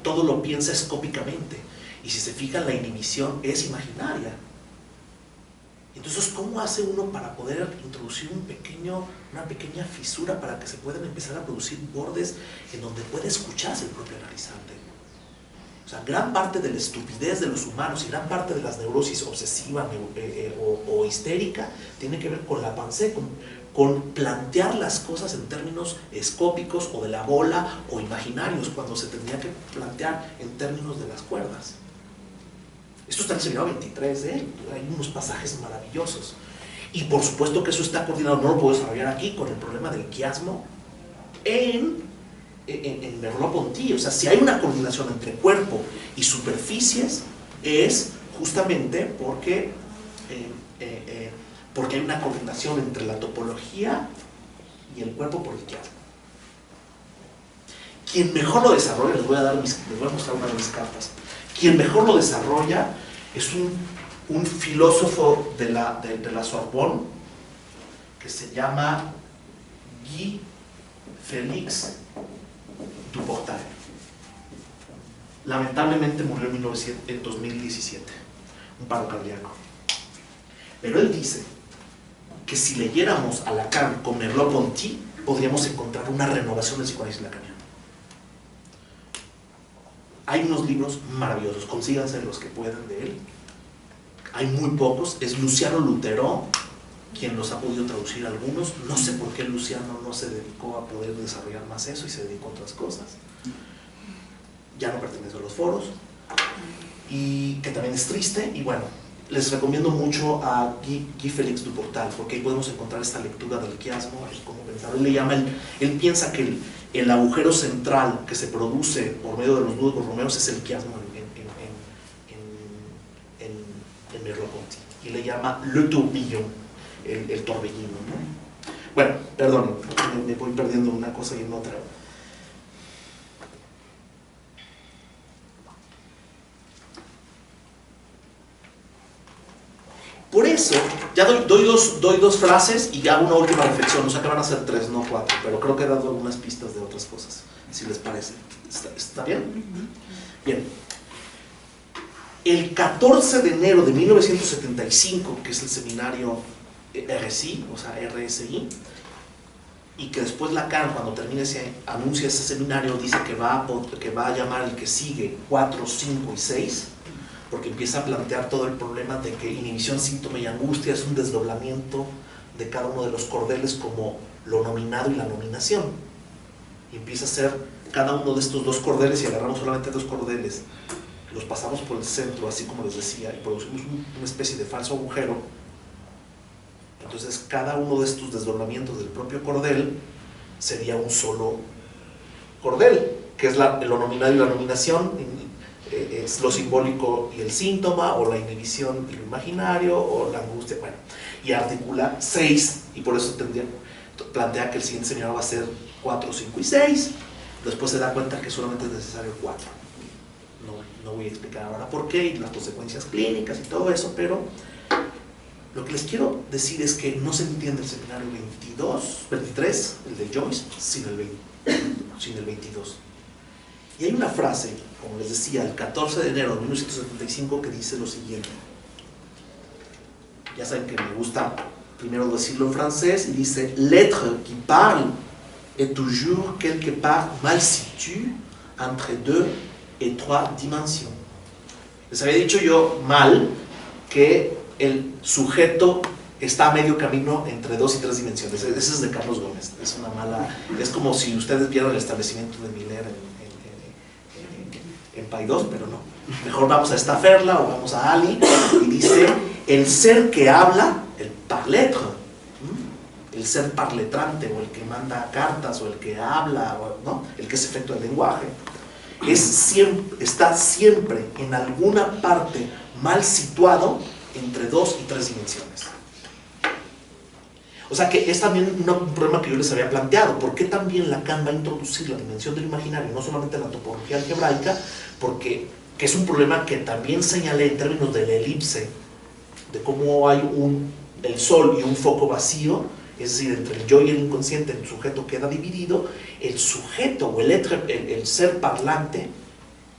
Todo lo piensa escópicamente. Y si se fijan, la inhibición es imaginaria. Entonces, ¿cómo hace uno para poder introducir una pequeña fisura para que se puedan empezar a producir bordes en donde puede escucharse el propio analizante? O sea, gran parte de la estupidez de los humanos y gran parte de las neurosis obsesiva o histérica tiene que ver con la pensée, con plantear las cosas en términos escópicos o de la bola o imaginarios, cuando se tendría que plantear en términos de las cuerdas. Esto está en el seminario 23, hay unos pasajes maravillosos. Y por supuesto que eso está coordinado, no lo puedo desarrollar aquí, con el problema del quiasmo en Merleau-Ponty. O sea, si hay una coordinación entre cuerpo y superficies, es justamente porque hay una coordinación entre la topología y el cuerpo por el quiasmo. Quien mejor lo desarrolla, les voy a mostrar una de mis cartas. Quien mejor lo desarrolla es un filósofo de la Sorbonne que se llama Guy Félix Duportal. Lamentablemente murió en 2017, un paro cardíaco. Pero él dice que si leyéramos a Lacan con Merleau-Ponty, podríamos encontrar una renovación del psicoanálisis lacaniano. Hay unos libros maravillosos, consíganse los que puedan de él. Hay muy pocos. Es Luciano Lutero quien los ha podido traducir algunos. No sé por qué Luciano no se dedicó a poder desarrollar más eso y se dedicó a otras cosas. Ya no pertenece a los foros. Y que también es triste. Y bueno, les recomiendo mucho a Guy Félix Duportal, porque ahí podemos encontrar esta lectura del quiasmo, como pensar. Él piensa que el agujero central que se produce por medio de los nudos borromeos es el quiasmo en Merleau-Ponty, y le llama le tourbillon, el torbellino, ¿no? Bueno, perdón, me voy perdiendo una cosa y en otra. Por eso, ya doy dos frases y hago una última reflexión. O sea que van a ser 3, no 4, pero creo que he dado algunas pistas de otras cosas, si les parece. ¿Está bien? Bien. El 14 de enero de 1975, que es el seminario RSI, o sea, RSI, y que después Lacan, cuando termine anuncia ese seminario, dice que va a llamar el que sigue 4, 5 y 6, porque empieza a plantear todo el problema de que inhibición, síntoma y angustia es un desdoblamiento de cada uno de los cordeles como lo nominado y la nominación. Y empieza a ser cada uno de estos 2 cordeles, y agarramos solamente 2 cordeles, los pasamos por el centro, así como les decía, y producimos una especie de falso agujero. Entonces cada uno de estos desdoblamientos del propio cordel sería un solo cordel, que es lo nominado y la nominación, es lo simbólico y el síntoma, o la inhibición y lo imaginario, o la angustia, bueno, y articula 6, y por eso plantea que el siguiente seminario va a ser 4, 5 y 6. Después se da cuenta que solamente es necesario 4. No voy a explicar ahora por qué y las consecuencias clínicas y todo eso, pero lo que les quiero decir es que no se entiende el seminario 23, el de Joyce, sin el 22. Y hay una frase, como les decía, el 14 de enero de 1975, que dice lo siguiente. Ya saben que me gusta primero decirlo en francés, y dice: l'être qui parle est toujours quelque part mal situé entre 2 et 3 dimensions. Les había dicho yo mal que el sujeto está a medio camino entre 2 y 3 dimensiones. Ese es de Carlos Gómez. Es como si ustedes vieran el establecimiento de Miller en Paidós, pero no. Mejor vamos a Staferla o vamos a Ali, y dice: el ser que habla, el parletre, el ser parletrante, o el que manda cartas, o el que habla, ¿no? El que es efecto del lenguaje, está siempre en alguna parte mal situado entre 2 y 3 dimensiones. O sea que es también un problema que yo les había planteado. ¿Por qué también Lacan va a introducir la dimensión del imaginario, no solamente en la topología algebraica? Porque que es un problema que también señalé en términos de la elipse, de cómo hay el sol y un foco vacío, es decir, entre el yo y el inconsciente el sujeto queda dividido, el sujeto o el ser parlante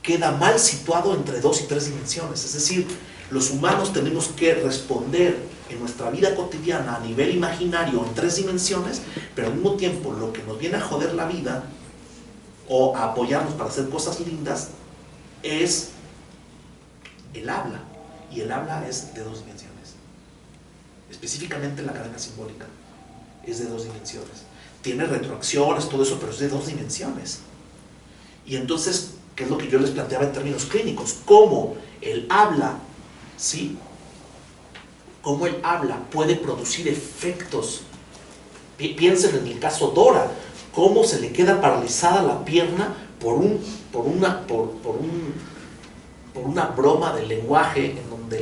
queda mal situado entre 2 y 3 dimensiones. Es decir, los humanos tenemos que responder en nuestra vida cotidiana a nivel imaginario en 3 dimensiones, pero al mismo tiempo lo que nos viene a joder la vida o a apoyarnos para hacer cosas lindas es el habla, y el habla es de 2 dimensiones. Específicamente la cadena simbólica es de 2 dimensiones. Tiene retroacciones, todo eso, pero es de 2 dimensiones. Y entonces, ¿qué es lo que yo les planteaba en términos clínicos? ¿Cómo el habla, ¿sí? Cómo el habla puede producir efectos. Piensen en el caso Dora, cómo se le queda paralizada la pierna por una broma del lenguaje en donde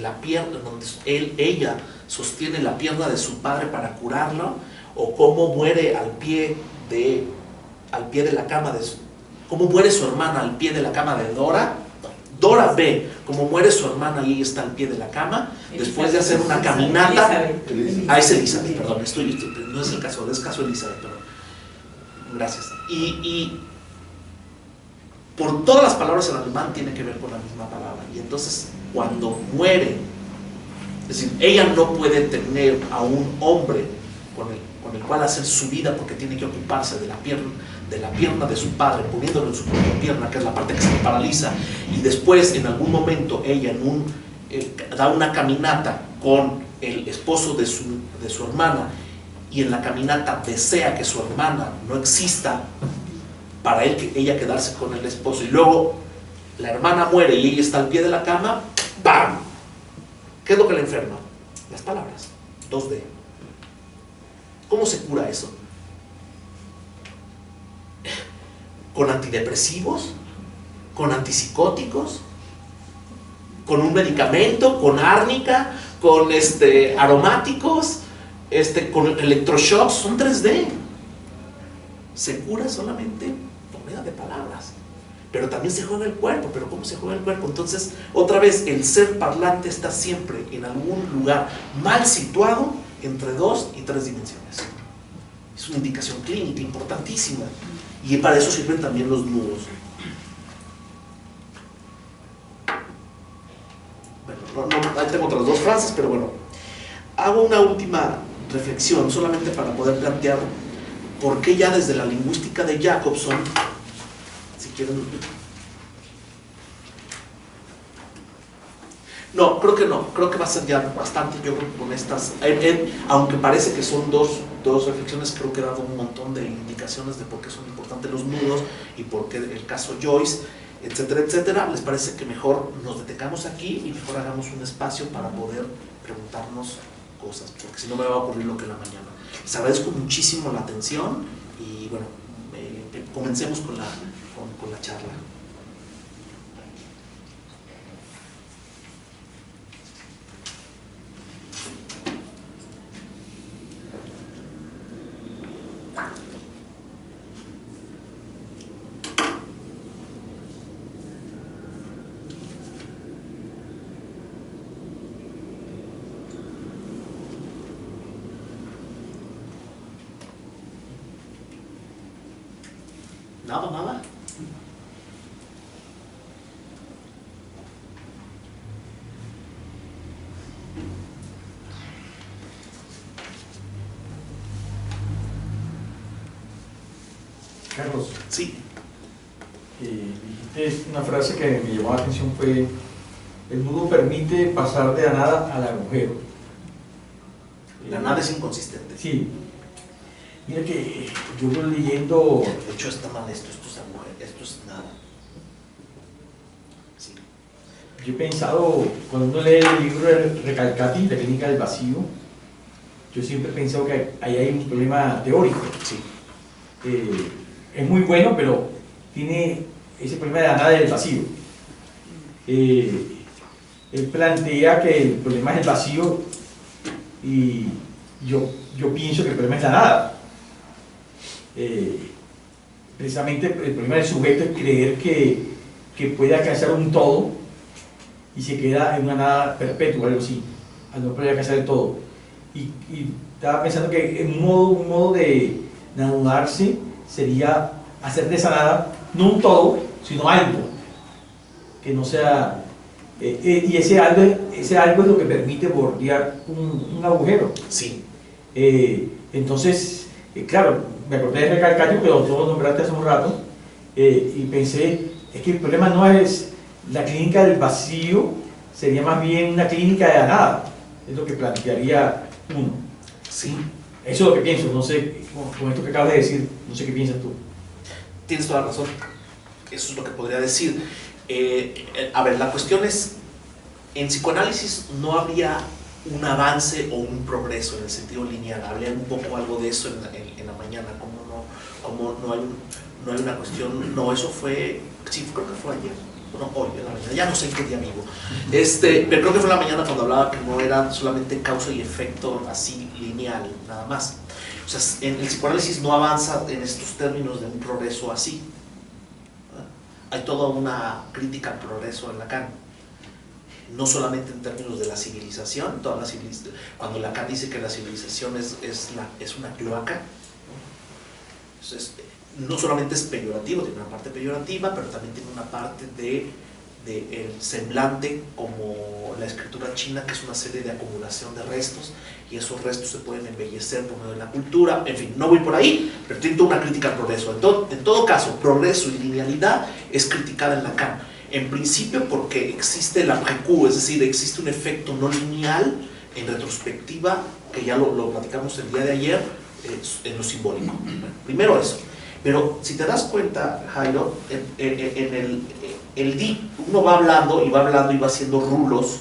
ella sostiene la pierna de su padre para curarlo, o cómo muere al pie de la cama cómo muere su hermana al pie de la cama de Dora. Dora ve cómo muere su hermana y ella está al pie de la cama después de hacer una caminata. Es Elizabeth, perdón, no es el caso, es caso Elizabeth, perdón. Gracias. Y por todas las palabras en alemán tiene que ver con la misma palabra. Y entonces cuando muere, es decir, ella no puede tener a un hombre con el cual hacer su vida porque tiene que ocuparse de la pierna de su padre, poniéndolo en su propia pierna, que es la parte que se le paraliza, y después en algún momento ella da una caminata con el esposo de su hermana, y en la caminata desea que su hermana no exista para ella quedarse con el esposo, y luego la hermana muere y ella está al pie de la cama. ¡Bam! ¿Qué es lo que le enferma? Las palabras. 2D. ¿Cómo se cura eso? ¿Con antidepresivos? ¿Con antipsicóticos? ¿Con un medicamento? ¿Con árnica? ¿Con aromáticos? ¿Con electroshocks? Son 3D. Se cura solamente por medio de palabras. Pero también se juega el cuerpo. ¿Pero cómo se juega el cuerpo? Entonces, otra vez, el ser parlante está siempre en algún lugar mal situado entre 2 y 3 dimensiones. Es una indicación clínica importantísima. Y para eso sirven también los nudos. Bueno, ahí tengo otras 2 frases, pero bueno. Hago una última reflexión, solamente para poder plantear por qué ya desde la lingüística de Jacobson, si quieren... No, creo que no, creo que va a ser ya bastante, yo creo que con estas, aunque parece que son dos reflexiones, creo que he dado un montón de indicaciones de por qué son importantes los nudos y por qué el caso Joyce, etcétera, etcétera. ¿Les parece que mejor nos detengamos aquí y mejor hagamos un espacio para poder preguntarnos cosas? Porque si no me va a ocurrir lo que en la mañana. Les agradezco muchísimo la atención y bueno, comencemos con la charla. Nada. Carlos, Sí. Dijiste una frase que me llamó la atención, fue: el nudo permite pasar de la nada al agujero. La nada es inconsistente. Sí. Mira que yo voy leyendo... De hecho está mal esto es agujero, esto es nada. Sí. Yo he pensado, cuando uno lee el libro de Recalcati, La clínica del vacío, yo siempre he pensado que ahí hay un problema teórico. Sí. Es muy bueno, pero tiene ese problema de la nada del vacío. Él plantea que el problema es el vacío y yo pienso que el problema es la nada. Precisamente el problema del sujeto es creer que puede alcanzar un todo y se queda en una nada perpetua, algo así, al no poder alcanzar el todo. Y estaba pensando que un modo de anudarse sería hacer de esa nada no un todo, sino algo, que no sea... y ese algo es lo que permite bordear un agujero. Sí. Entonces, claro, me acordé de Recalcatio, que lo nombraste hace un rato, y pensé, es que el problema no es la clínica del vacío, sería más bien una clínica de la nada, es lo que plantearía uno. Sí. Eso es lo que pienso, no sé, con esto que acabas de decir, no sé qué piensas tú. Tienes toda la razón. Eso es lo que podría decir. A ver, la cuestión es, en psicoanálisis no habría un avance o un progreso en el sentido lineal. Hablé un poco algo de eso en la mañana, como no hay una cuestión, no, eso fue, sí, creo que fue ayer, no, hoy en la mañana, ya no sé en qué día vivo, pero creo que fue en la mañana cuando hablaba que no era solamente causa y efecto así lineal, nada más. O sea, en el psicoanálisis no avanza en estos términos de un progreso así. Hay toda una crítica al progreso en Lacan, no solamente en términos de la civilización, cuando Lacan dice que la civilización es una cloaca, entonces, no solamente es peyorativo, tiene una parte peyorativa, pero también tiene una parte de el semblante, como la escritura china, que es una serie de acumulación de restos, y esos restos se pueden embellecer por medio de la cultura. En fin, no voy por ahí, pero tiene toda una crítica al progreso. En todo caso, progreso y linealidad es criticada en Lacan, en principio porque existe el après-coup, es decir, existe un efecto no lineal en retrospectiva, que ya lo platicamos el día de ayer, en lo simbólico. Primero eso. Pero si te das cuenta, Jairo, en el DIC, uno va hablando y va haciendo rulos,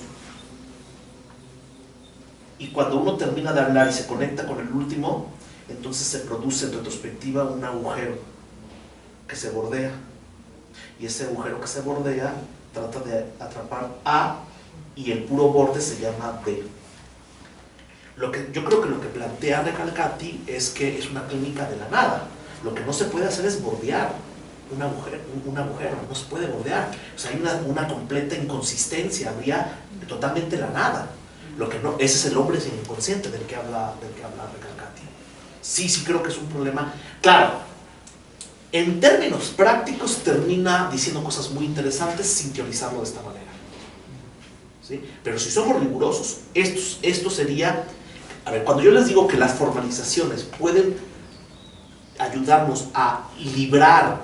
y cuando uno termina de hablar y se conecta con el último, entonces se produce en retrospectiva un agujero que se bordea, y ese agujero que se bordea trata de atrapar A, y el puro borde se llama B. Yo creo que lo que plantea Recalcati es que es una clínica de la nada. Lo que no se puede hacer es bordear un agujero, no se puede bordear. O sea, hay una completa inconsistencia, habría totalmente la nada. Lo que no, ese es el hombre sin inconsciente del que habla Recalcati. Sí, creo que es un problema. Claro, en términos prácticos termina diciendo cosas muy interesantes sin teorizarlo de esta manera. ¿Sí? Pero si somos rigurosos, esto sería... A ver, cuando yo les digo que las formalizaciones pueden ayudarnos a liberar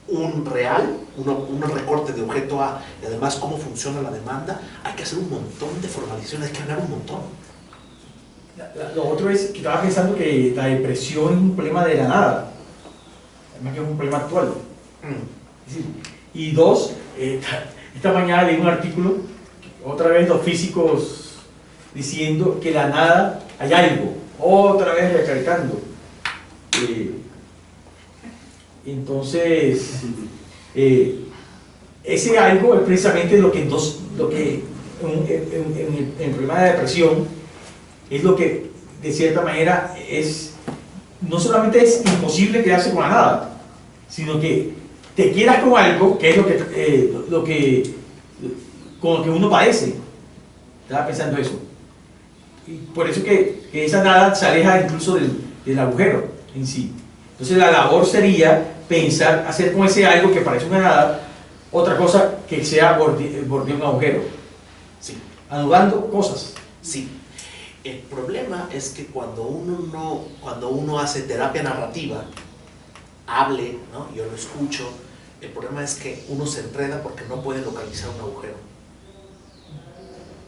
un real, un recorte de objeto A, y además cómo funciona la demanda, hay que hacer un montón de formalizaciones, hay que hablar un montón. Lo otro es que estaba pensando que la depresión es un problema de la nada, además que es un problema actual. Es decir, y dos, esta mañana leí un artículo, otra vez los físicos diciendo que la nada hay algo, otra vez recalcando. Entonces, ese algo es precisamente lo que en el problema de depresión es lo que de cierta manera no solamente es imposible quedarse con la nada, sino que te quedas con algo que es con lo que uno padece. Estaba pensando eso. Y por eso que esa nada se aleja incluso del agujero en sí. Entonces la labor sería pensar, hacer con ese algo que parece una nada, otra cosa que sea bordear un agujero. Sí. Anudando cosas. Sí. El problema es que cuando uno hace terapia narrativa, hable, ¿no? Yo lo escucho, el problema es que uno se enreda porque no puede localizar un agujero.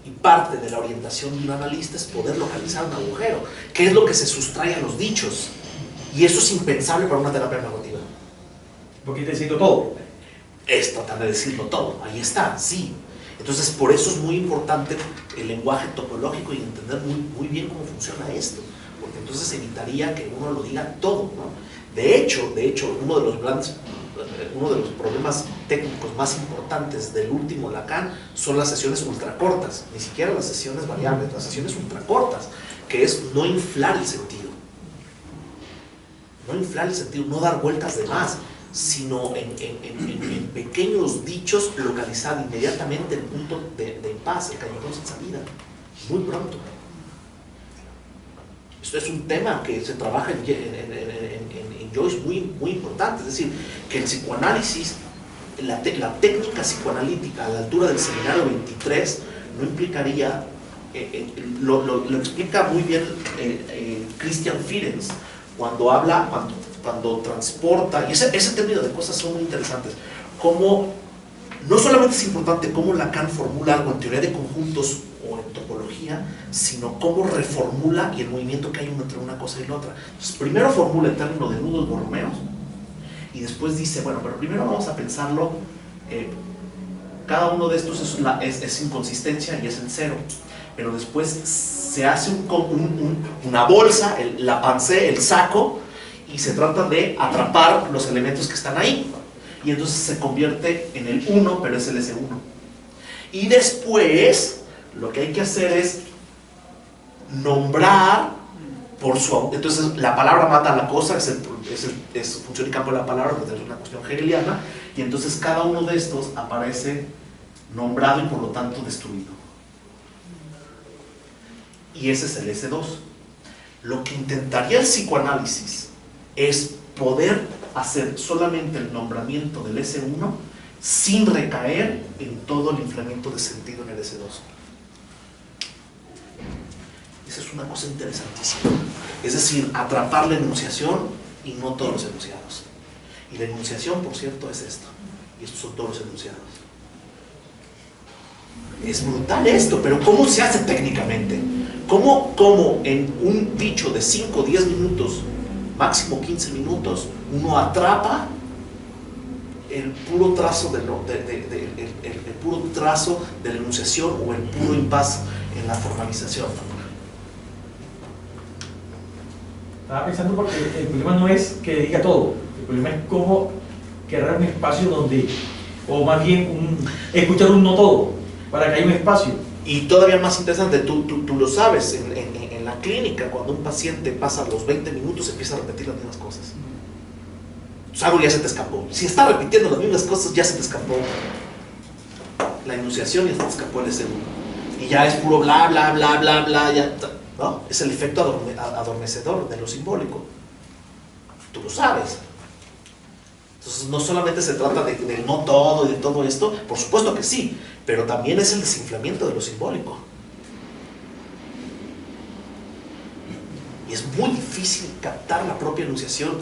Y parte de la orientación de un analista es poder localizar un agujero, que es lo que se sustrae a los dichos. Y eso es impensable para una terapia narrativa. Porque es decirlo todo. Es tratar de decirlo todo, ahí está, sí. Entonces, por eso es muy importante el lenguaje topológico y entender muy bien cómo funciona esto, porque entonces evitaría que uno lo diga todo, ¿no? De hecho, uno de los grandes uno de los problemas técnicos más importantes del último Lacan son las sesiones ultracortas, ni siquiera las sesiones variables, las sesiones ultracortas, que es no inflar el sentido. No inflar el sentido, no dar vueltas de más, sino en pequeños dichos localizar inmediatamente el punto de impasse, el callejón sin salida, muy pronto. Esto es un tema que se trabaja en Joyce muy importante, es decir, que el psicoanálisis, la técnica psicoanalítica a la altura del seminario 23 no implicaría, lo explica muy bien Christian Fierens cuando habla, cuando transporta, y ese término de cosas son muy interesantes, como no solamente es importante cómo Lacan formula algo en teoría de conjuntos o en topología, sino cómo reformula y el movimiento que hay entre una cosa y la otra. Entonces, primero formula el término de nudos borromeos y después dice, bueno, pero primero vamos a pensarlo, cada uno de estos es inconsistencia y es en cero, pero después se hace una bolsa, la pancé, el saco, y se trata de atrapar los elementos que están ahí, y entonces se convierte en el 1, pero es el S1. Y después lo que hay que hacer es nombrar por su... Entonces la palabra mata a la cosa, es función y campo de la palabra, porque es una cuestión hegeliana, y entonces cada uno de estos aparece nombrado y por lo tanto destruido. Y ese es el S2. Lo que intentaría el psicoanálisis es poder hacer solamente el nombramiento del S1 sin recaer en todo el inflamiento de sentido en el S2. Esa es una cosa interesantísima. Es decir, atrapar la enunciación y no todos los enunciados. Y la enunciación, por cierto, es esto. Y estos son todos los enunciados. Es brutal esto, pero ¿cómo se hace técnicamente? ¿Cómo en un dicho de 5 o 10 minutos, máximo 15 minutos, uno atrapa el puro trazo el puro trazo de la enunciación o el puro impasse en la formalización? Estaba pensando porque el problema no es que diga todo, el problema es cómo crear un espacio donde, o más bien escuchar un no todo, para que haya un espacio. Y todavía más interesante, tú lo sabes, en la clínica, cuando un paciente pasa los 20 minutos, empieza a repetir las mismas cosas. Entonces, algo ya se te escapó. Si está repitiendo las mismas cosas, ya se te escapó la enunciación y ya se te escapó el S1. Y ya es puro bla, bla, bla, bla, bla, ya, ¿no? Es el efecto adormecedor de lo simbólico. Tú lo sabes. Entonces, no solamente se trata de no todo y de todo esto, por supuesto que sí, pero también es el desinflamiento de lo simbólico. Y es muy difícil captar la propia enunciación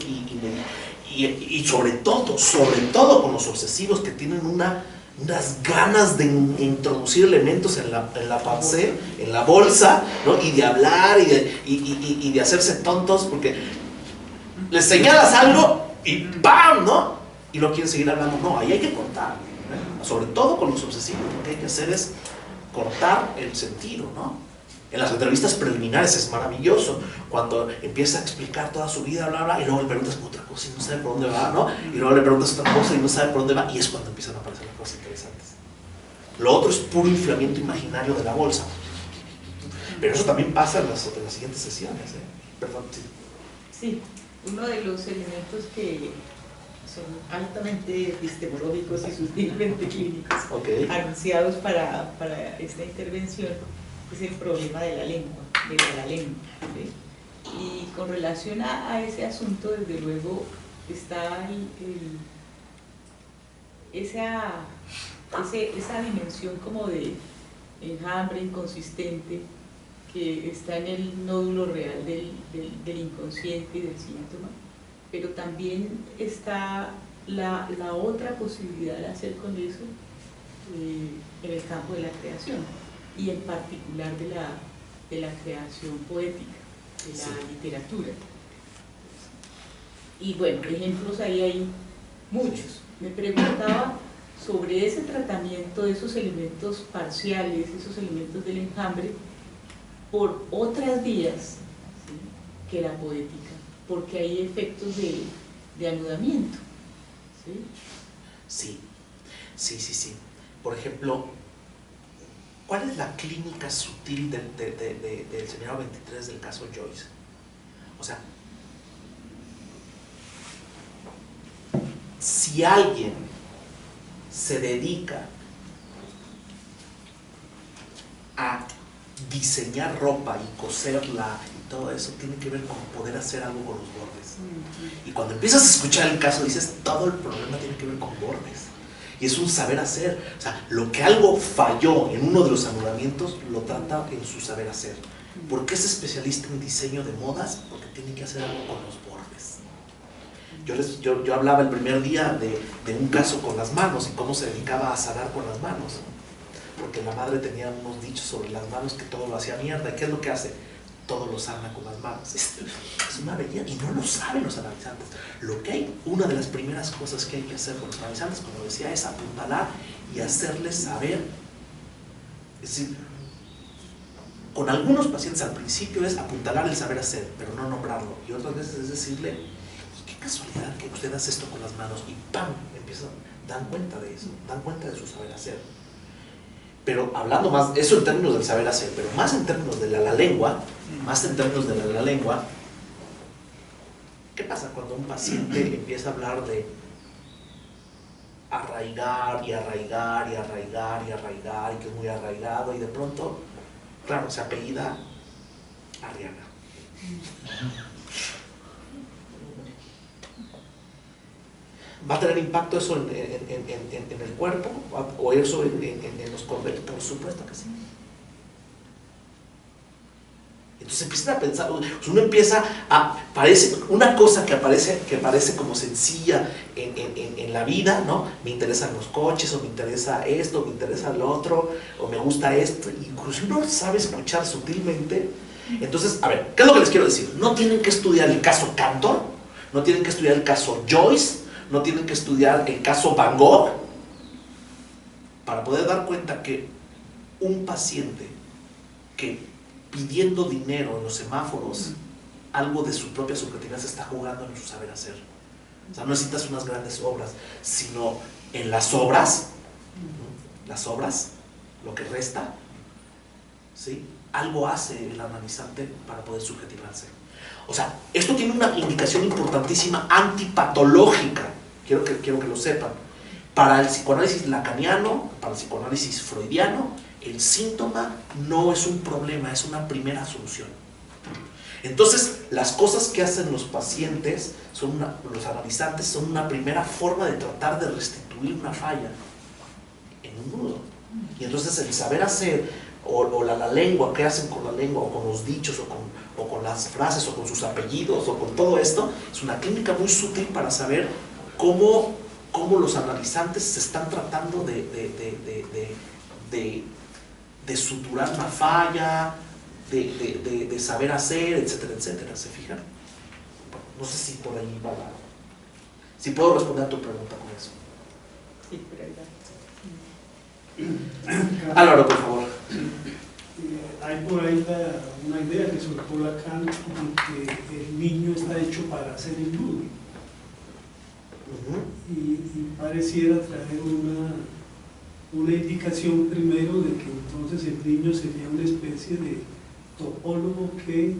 y sobre todo con los obsesivos que tienen unas ganas de introducir elementos en la pancé, en la bolsa, ¿no? Y de hablar y de hacerse tontos, porque les señalas algo y ¡pam!, ¿no? Y no quieren seguir hablando. No, ahí hay que cortar, ¿eh? Sobre todo con los obsesivos, lo que hay que hacer es cortar el sentido, ¿no? En las entrevistas preliminares es maravilloso, cuando empieza a explicar toda su vida, bla, bla, y luego le preguntas otra cosa y no sabe por dónde va, ¿no? Y luego le preguntas otra cosa y no sabe por dónde va, y es cuando empiezan a aparecer las cosas interesantes. Lo otro es puro inflamiento imaginario de la bolsa. Pero eso también pasa en las siguientes sesiones, ¿eh? Perdón, sí. Sí, uno de los elementos que son altamente epistemológicos y sutilmente clínicos, Okay, anunciados para esta intervención, es el problema de la lengua, ¿sí? Y con relación a ese asunto, desde luego, está esa dimensión como de enjambre inconsistente que está en el nódulo real del inconsciente y del síntoma, pero también está la otra posibilidad de hacer con eso en el campo de la creación, y en particular de la creación poética, de la literatura. Y bueno, ejemplos ahí hay muchos. Me preguntaba sobre ese tratamiento de esos elementos parciales, esos elementos del enjambre, por otras vías, ¿sí?, que la poética, porque hay efectos de anudamiento, ¿sí? Sí, sí, sí, sí. Por ejemplo, ¿cuál es la clínica sutil del señor 23 del caso Joyce? O sea, si alguien se dedica a diseñar ropa y coserla y todo eso, tiene que ver con poder hacer algo con los bordes. Y cuando empiezas a escuchar el caso dices, todo el problema tiene que ver con bordes. Y es un saber hacer. O sea, lo que algo falló en uno de los anudamientos, lo trata en su saber hacer. ¿Por qué es especialista en diseño de modas? Porque tiene que hacer algo con los bordes. Yo hablaba el primer día de un caso con las manos y cómo se dedicaba a sanar con las manos. Porque la madre tenía unos dichos sobre las manos que todo lo hacía mierda. ¿Y qué es lo que hace? Todo lo sana con las manos. Es una belleza, y no lo saben los analizantes. Lo que hay, una de las primeras cosas que hay que hacer con los analizantes, como decía, es apuntalar y hacerles saber. Es decir, con algunos pacientes al principio es apuntalar el saber hacer, pero no nombrarlo. Y otras veces es decirle, y qué casualidad que usted hace esto con las manos, y ¡pam! Dan cuenta de eso, dan cuenta de su saber hacer. Pero hablando más, eso en términos del saber hacer, pero más en términos de la lengua, ¿qué pasa cuando un paciente empieza a hablar de arraigar y arraigar y arraigar y arraigar y que es muy arraigado y de pronto, claro, se apellida Arriaga? ¿Va a tener impacto eso en el cuerpo o eso en los convenios? Por supuesto que sí. Entonces empiezan a pensar, uno empieza a, parece una cosa que parece como sencilla en la vida, ¿no? Me interesan los coches, o me interesa esto, o me interesa lo otro, o me gusta esto, y si uno sabe escuchar sutilmente, entonces, a ver, ¿qué es lo que les quiero decir? No tienen que estudiar el caso Cantor, no tienen que estudiar el caso Joyce, no tienen que estudiar el caso Van Gogh para poder dar cuenta que un paciente que pidiendo dinero en los semáforos, algo de su propia subjetividad se está jugando en su saber hacer. O sea, no necesitas unas grandes obras, sino en las obras, lo que resta, ¿sí? Algo hace el analizante para poder subjetivarse. O sea, esto tiene una indicación importantísima antipatológica, quiero que lo sepan. Para el psicoanálisis lacaniano, para el psicoanálisis freudiano, el síntoma no es un problema, es una primera solución. Entonces, las cosas que hacen los pacientes, los analizantes, son una primera forma de tratar de restituir una falla en un nudo. Y entonces el saber hacer, o la lengua, qué hacen con la lengua, o con los dichos, o con las frases, o con sus apellidos, o con todo esto, es una clínica muy sutil para saber cómo los analizantes se están tratando de suturar una falla, de saber hacer, etcétera, etcétera. ¿Se fijan? No sé si por ahí va si puedo responder a tu pregunta con eso. Sí, pero Álvaro, por favor. Hay por ahí una idea que soltó Lacan de que el niño está hecho para hacer el nudo. Y pareciera traer una indicación primero de que entonces el niño sería una especie de topólogo que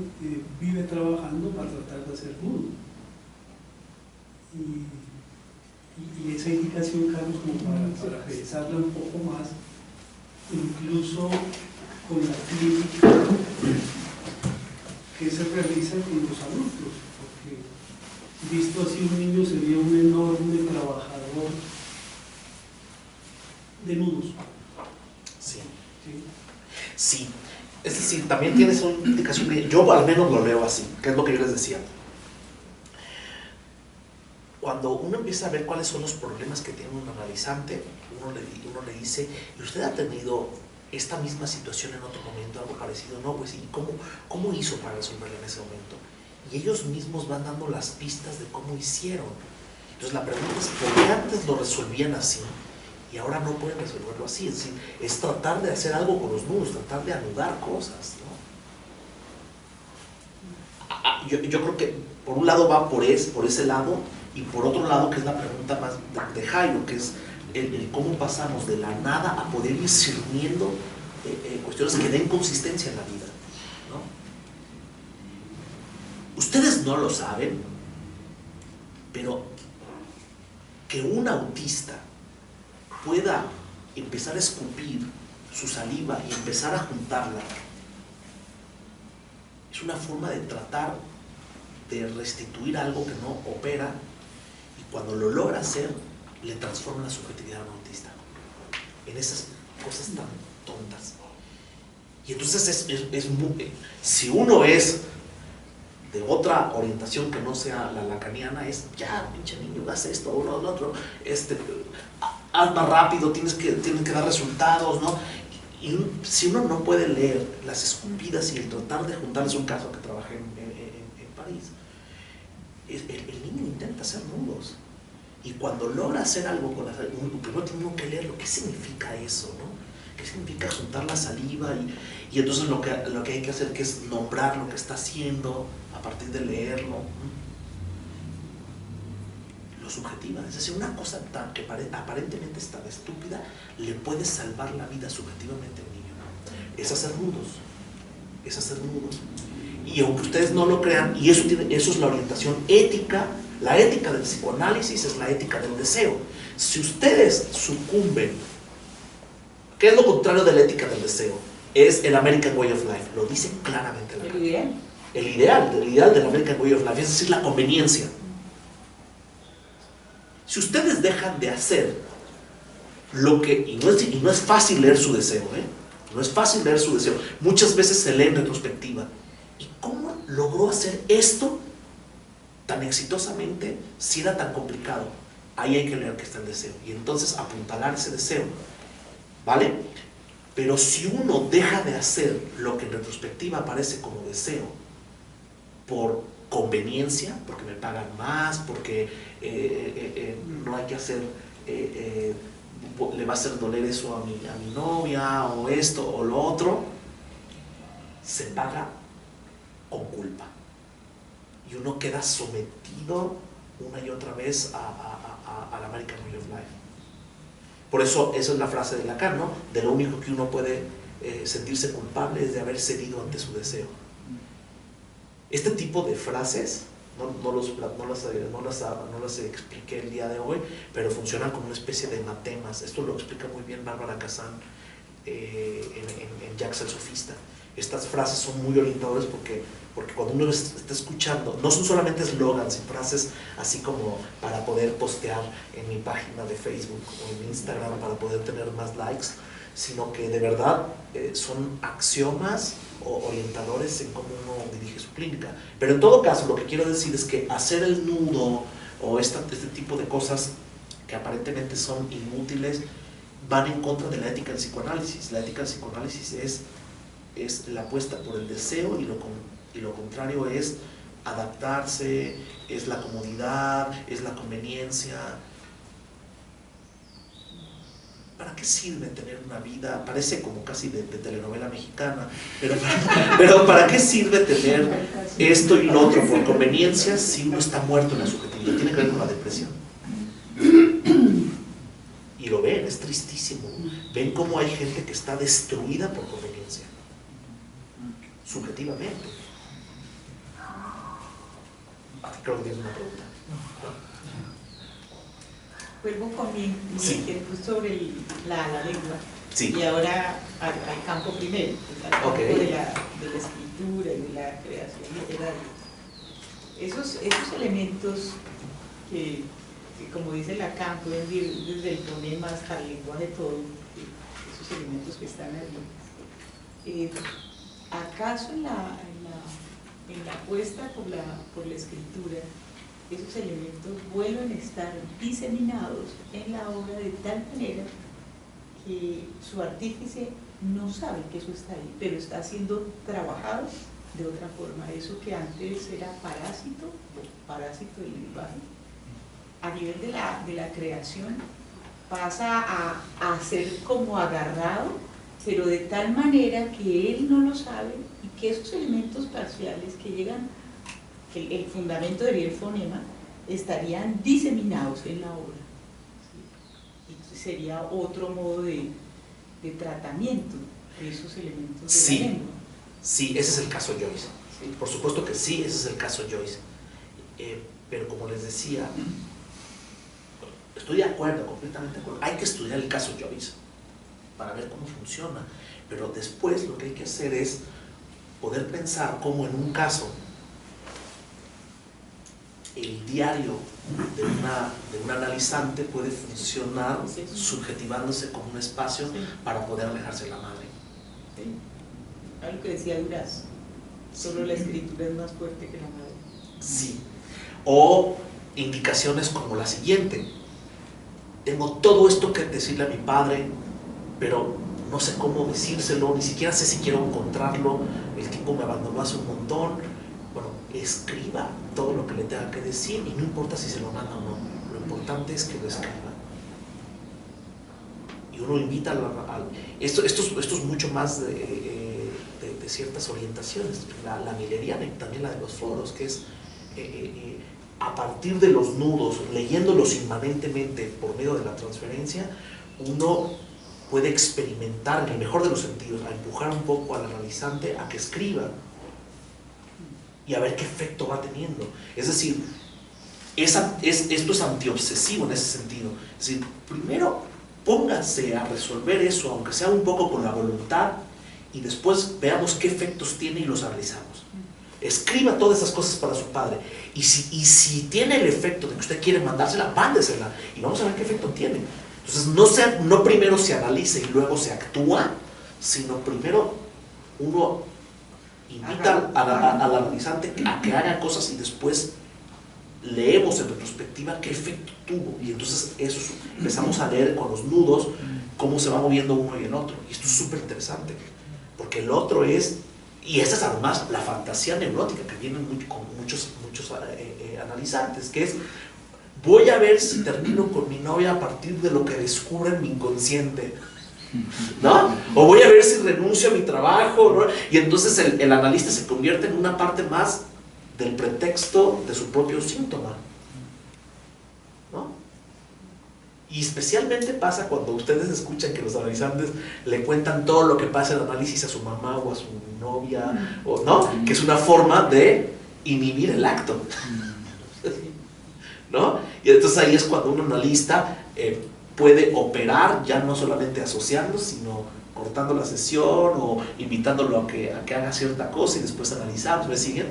vive trabajando para tratar de hacer nudo. Y esa indicación, Carlos, como para pensarla un poco más, incluso con la clínica que se realiza con los adultos, porque visto así un niño sería un enorme trabajador de nudos. Sí. ¿Sí? Sí. Es decir, también tienes una indicación que yo al menos lo leo así, que es lo que yo les decía. Cuando uno empieza a ver cuáles son los problemas que tiene un analizante, uno le dice, ¿y usted ha tenido esta misma situación en otro momento, algo parecido? No, pues, ¿y cómo hizo para resolverlo en ese momento? Y ellos mismos van dando las pistas de cómo hicieron. Entonces la pregunta es, ¿por qué antes lo resolvían así y ahora no pueden resolverlo así? Es decir, es tratar de hacer algo con los nudos, tratar de anudar cosas, ¿no? Yo creo que por un lado va por ese lado, y por otro lado, que es la pregunta más de Jairo, que es el cómo pasamos de la nada a poder ir discerniendo cuestiones que den consistencia en la vida, ¿no? Ustedes no lo saben, pero que un autista pueda empezar a escupir su saliva y empezar a juntarla es una forma de tratar de restituir algo que no opera, y cuando lo logra hacer le transforma la subjetividad a un autista en esas cosas tan tontas. Y entonces si uno es de otra orientación que no sea la lacaniana, es ya, pinche niño, haz esto, uno, lo otro, haz más rápido, tienen que dar resultados, ¿no? Y si uno no puede leer las escupidas y el tratar de juntarles, un caso que trabajé en París, el niño intenta hacer nudos, y cuando logra hacer algo con la saliva, primero tiene uno que leer lo que significa eso, ¿no? ¿Qué significa juntar la saliva? Y entonces lo que hay que hacer, que es nombrar lo que está haciendo a partir de leerlo. Lo subjetiva, es decir, una cosa tan que aparentemente es tan estúpida le puede salvar la vida subjetivamente a un niño, ¿no? Es hacer nudos, es hacer nudos. Y aunque ustedes no lo crean, y eso es la orientación ética, la ética del psicoanálisis es la ética del deseo. Si ustedes sucumben, ¿qué es lo contrario de la ética del deseo? Es el American Way of Life, lo dice claramente la carta. El ideal del American Way of Life, es decir, la conveniencia. Si ustedes dejan de hacer lo que, y no es fácil leer su deseo, no es fácil leer su deseo, muchas veces se lee en retrospectiva. ¿Y cómo logró hacer esto tan exitosamente si era tan complicado? Ahí hay que leer que está el deseo, y entonces apuntalar ese deseo, ¿vale? Pero si uno deja de hacer lo que en retrospectiva aparece como deseo por conveniencia, porque me pagan más, porque no hay que hacer, le va a hacer doler eso a mi novia, o esto o lo otro, se paga con culpa, y uno queda sometido una y otra vez al American Way of Life. Por eso esa es la frase de Lacan, ¿no? De lo único que uno puede sentirse culpable es de haber cedido ante su deseo. Este tipo de frases no las expliqué el día de hoy, pero funcionan como una especie de anatemas. Esto lo explica muy bien Bárbara Kazan en Jacques el Sofista. Estas frases son muy orientadoras porque cuando uno está escuchando, no son solamente eslogans y frases así como para poder postear en mi página de Facebook o en Instagram para poder tener más likes, sino que de verdad son axiomas o orientadores en cómo uno dirige su clínica. Pero en todo caso, lo que quiero decir es que hacer el nudo o este tipo de cosas que aparentemente son inútiles van en contra de la ética del psicoanálisis. La ética del psicoanálisis es la apuesta por el deseo, y lo contrario es adaptarse, es la comodidad, es la conveniencia. ¿Para qué sirve tener una vida? Parece como casi de telenovela mexicana, pero ¿para qué sirve tener esto y lo otro por conveniencia si uno está muerto en la subjetividad? Tiene que ver con la depresión. Y lo ven, es tristísimo. Ven cómo hay gente que está destruida por conveniencia, subjetivamente. Creo que tienes una pregunta. Vuelvo con mi inquietud sobre la lengua. Sí. Y ahora al campo primero, al campo Ok. de la escritura y de la creación literaria. Esos elementos que, como dice Lacan, pueden ir desde el fonema hasta el lenguaje todo, esos elementos que están ahí. ¿Acaso en la apuesta por la escritura, esos elementos vuelven a estar diseminados en la obra de tal manera que su artífice no sabe que eso está ahí, pero está siendo trabajado de otra forma? Eso que antes era parásito del lenguaje, a nivel de la creación, pasa a ser como agarrado, pero de tal manera que él no lo sabe, y que esos elementos parciales que llegan, que el fundamento del fonema, estarían diseminados en la obra. ¿Sí? sería otro modo de tratamiento de esos elementos de Sí. la lengua. Sí, ese es el caso Joyce. Sí. Por supuesto que sí, ese es el caso Joyce. Pero como les decía, estoy de acuerdo, completamente de acuerdo. Hay que estudiar el caso Joyce para ver cómo funciona. Pero después lo que hay que hacer es poder pensar cómo en un caso el diario de un analizante puede funcionar Sí. subjetivándose como un espacio Sí. para poder alejarse de la madre. Sí. Algo que decía Duraz, solo la escritura es más fuerte que la madre. Sí. O indicaciones como la siguiente: tengo todo esto que decirle a mi padre, pero no sé cómo decírselo, ni siquiera sé si quiero encontrarlo, el tipo me abandonó hace un montón. Bueno, escriba todo lo que le tenga que decir y no importa si se lo manda o no, lo importante es que lo escriba. Y uno invita esto es mucho más de ciertas orientaciones, la milleriana y también la de los foros, que es a partir de los nudos, leyéndolos inmanentemente por medio de la transferencia, uno puede experimentar en el mejor de los sentidos, a empujar un poco al analizante a que escriba y a ver qué efecto va teniendo. Es decir, esto es antiobsesivo en ese sentido. Es decir, primero póngase a resolver eso, aunque sea un poco con la voluntad, y después veamos qué efectos tiene y los analizamos. Escriba todas esas cosas para su padre, y si tiene el efecto de que usted quiere mandársela, mándesela y vamos a ver qué efecto tiene. Entonces no primero se analiza y luego se actúa, sino primero uno invita al analizante a que haga cosas y después leemos en retrospectiva qué efecto tuvo, y entonces empezamos a leer con los nudos cómo se va moviendo uno y el otro, y esto es súper interesante porque el otro es, y esta es además la fantasía neurótica que viene con muchos analizantes, que es: voy a ver si termino con mi novia a partir de lo que descubra en mi inconsciente, ¿no? O voy a ver si renuncio a mi trabajo, ¿no? Y entonces el analista se convierte en una parte más del pretexto de su propio síntoma, ¿no? Y especialmente pasa cuando ustedes escuchan que los analizantes le cuentan todo lo que pasa en el análisis a su mamá o a su novia, o, ¿no? Que es una forma de inhibir el acto, ¿no? Y entonces ahí es cuando un analista puede operar, ya no solamente asociando, sino cortando la sesión o invitándolo a que haga cierta cosa y después analizamos, ¿me siguen?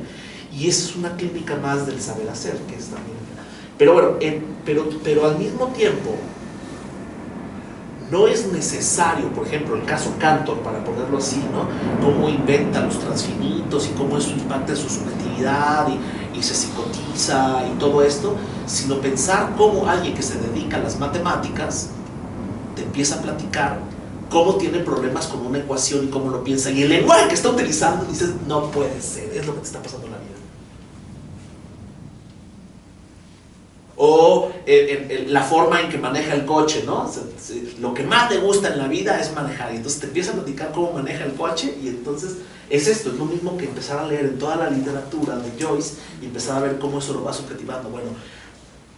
Y esa es una clínica más del saber hacer, que es también. Pero bueno, pero al mismo tiempo no es necesario, por ejemplo, el caso Cantor, para ponerlo así, ¿no? Cómo inventa los transfinitos y cómo eso impacta en su subjetividad y se psicotiza y todo esto, sino pensar cómo alguien que se dedica a las matemáticas te empieza a platicar cómo tiene problemas con una ecuación y cómo lo piensa, y el lenguaje que está utilizando, dices, no puede ser, es lo que te está pasando en la vida. O la forma en que maneja el coche, ¿no? Lo que más te gusta en la vida es manejar, y entonces te empieza a platicar cómo maneja el coche, y entonces es esto, es lo mismo que empezar a leer en toda la literatura de Joyce y empezar a ver cómo eso lo va subjetivando. Bueno,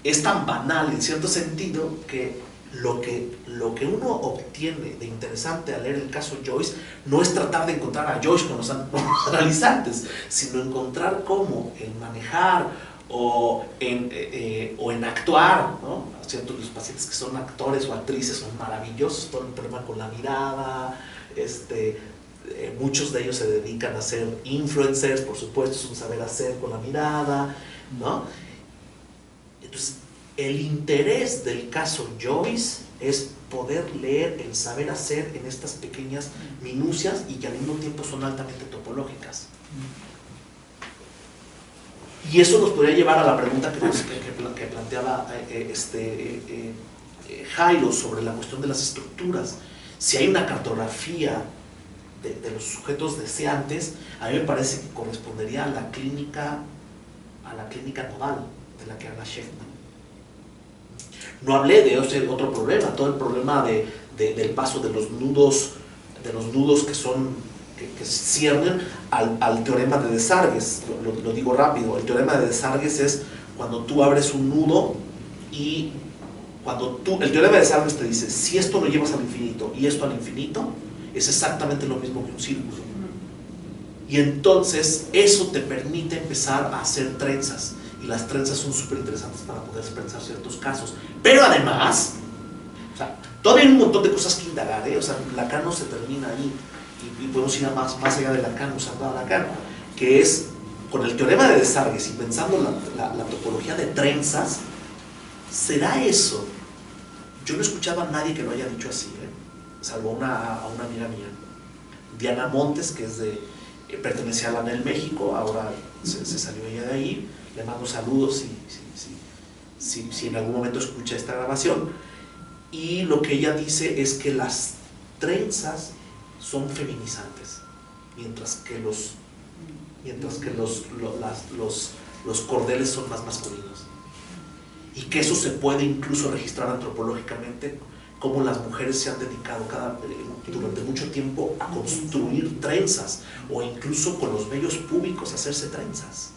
es tan banal en cierto sentido que lo que uno obtiene de interesante al leer el caso Joyce no es tratar de encontrar a Joyce con los analizantes, sino encontrar cómo el manejar o en actuar, ¿no? Ciertos los pacientes que son actores o actrices son maravillosos, todo el problema con la mirada, muchos de ellos se dedican a ser influencers, por supuesto, es un saber hacer con la mirada, ¿no? Entonces, el interés del caso Joyce es poder leer el saber hacer en estas pequeñas minucias y que al mismo tiempo son altamente topológicas. Y eso nos podría llevar a la pregunta que planteaba Jairo sobre la cuestión de las estructuras. Si hay una cartografía de los sujetos deseantes, a mí me parece que correspondería a la clínica nodal de la que habla Shechtman. No hablé de otro problema, todo el problema del paso de los nudos que ciernen al teorema de Desargues. Lo digo rápido. El teorema de Desargues es cuando tú abres un nudo y Cuando el teorema de Sarnes te dice, si esto lo llevas al infinito y esto al infinito, es exactamente lo mismo que un círculo. Y entonces eso te permite empezar a hacer trenzas. Y las trenzas son súper interesantes para poder pensar ciertos casos. Pero además, o sea, todavía hay un montón de cosas que indagar, ¿eh? O sea, Lacan no se termina ahí. Y podemos ir más allá de Lacan, usando a Lacan, que es, con el teorema de Desargues y pensando la topología de trenzas, ¿será eso? Yo no he escuchado a nadie que lo haya dicho así, salvo a una amiga mía, Diana Montes, que es pertenecía a la ANEL México, ahora se salió ella de ahí. Le mando saludos si en algún momento escucha esta grabación. Y lo que ella dice es que las trenzas son feminizantes, mientras que los cordeles son más masculinos. Y que eso se puede incluso registrar antropológicamente, como las mujeres se han dedicado durante mucho tiempo a construir trenzas, o incluso con los vellos púbicos a hacerse trenzas.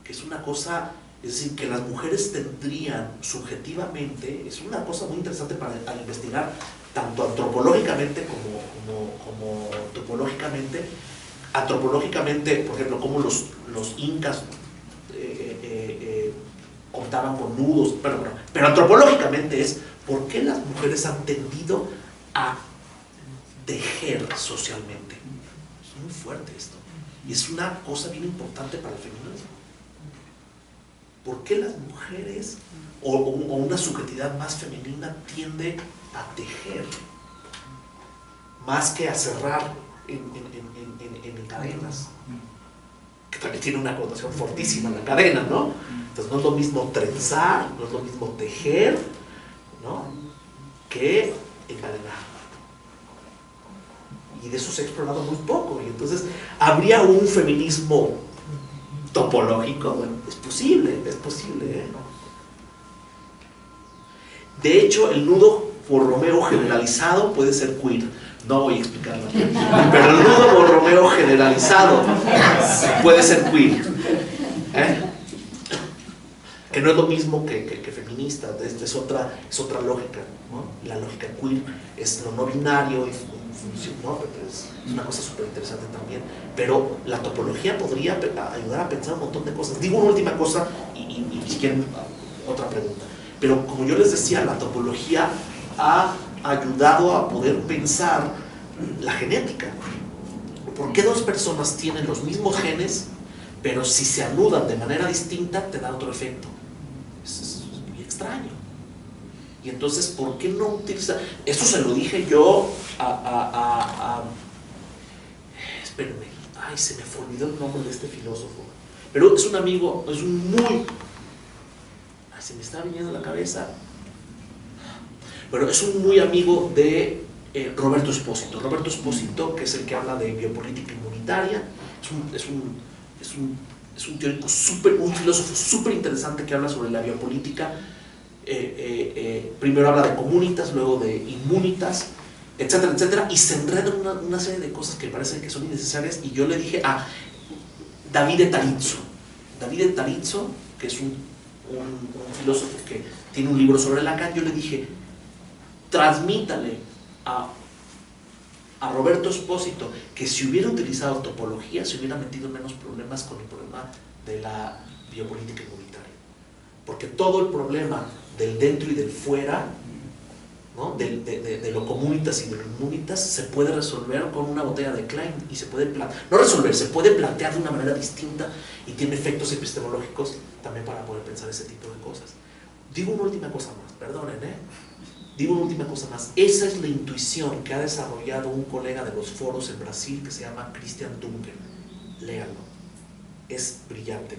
Que es una cosa, es decir, que las mujeres tendrían subjetivamente, es una cosa muy interesante para investigar, tanto antropológicamente como topológicamente. Antropológicamente, por ejemplo, cómo los incas contaban con nudos, pero antropológicamente es por qué las mujeres han tendido a tejer socialmente. Es muy fuerte esto, y es una cosa bien importante para el feminismo. ¿Por qué las mujeres o una subjetividad más femenina tiende a tejer más que a cerrar en cadenas? Que también tiene una connotación fortísima la cadena, ¿no? Entonces no es lo mismo trenzar, no es lo mismo tejer, ¿no?, que encadenar. Y de eso se ha explorado muy poco. Y entonces, ¿habría un feminismo topológico? Bueno, es posible, ¿eh? De hecho, el nudo Borromeo generalizado puede ser queer. No voy a explicarlo aquí, pero el nudo Borromeo generalizado puede ser queer, ¿eh? Que no es lo mismo que feminista. Es otra lógica, ¿no? La lógica queer es lo no binario, ¿no? Es una cosa súper interesante también. Pero la topología podría ayudar a pensar un montón de cosas. Digo una última cosa y si quieren otra pregunta. Pero como yo les decía, la topología ha ayudado a poder pensar la genética. ¿Por qué dos personas tienen los mismos genes, pero si se anudan de manera distinta te da otro efecto? Es muy extraño. Y entonces, ¿por qué no utilizar? Eso se lo dije yo espérenme, ay, se me olvidó el nombre de este filósofo, pero es un amigo, es un muy, se me está viniendo a la cabeza, pero es un muy amigo de Roberto Espósito. Roberto Espósito, que es el que habla de biopolítica inmunitaria, es un teórico un filósofo súper interesante que habla sobre la biopolítica. Primero habla de comunitas, luego de inmunitas, etcétera, etcétera, y se enreda en una serie de cosas que parecen que son innecesarias. Y yo le dije a Davide Tarizzo, que es un filósofo que tiene un libro sobre Lacan, yo le dije, transmítale a Roberto Espósito que si hubiera utilizado topología se hubiera metido en menos problemas con el problema de la biopolítica inmunitaria, porque todo el problema del dentro y del fuera, ¿no?, de lo comunitas y de lo inmunitas se puede resolver con una botella de Klein, y se puede se puede plantear de una manera distinta, y tiene efectos epistemológicos también para poder pensar ese tipo de cosas. Digo una última cosa más, perdonen, digo una última cosa más. Esa es la intuición que ha desarrollado un colega de los foros en Brasil que se llama Christian Dunker. Léanlo, es brillante.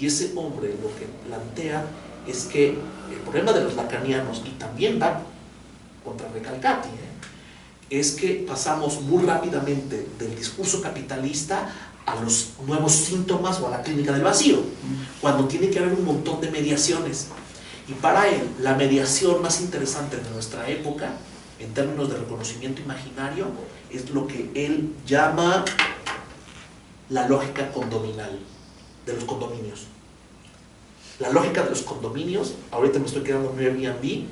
Y ese hombre lo que plantea es que el problema de los lacanianos, y también va contra Recalcati, es que pasamos muy rápidamente del discurso capitalista a los nuevos síntomas o a la clínica del vacío, cuando tiene que haber un montón de mediaciones. Y para él, la mediación más interesante de nuestra época, en términos de reconocimiento imaginario, es lo que él llama la lógica condominal, de los condominios. La lógica de los condominios, ahorita me estoy quedando en un Airbnb,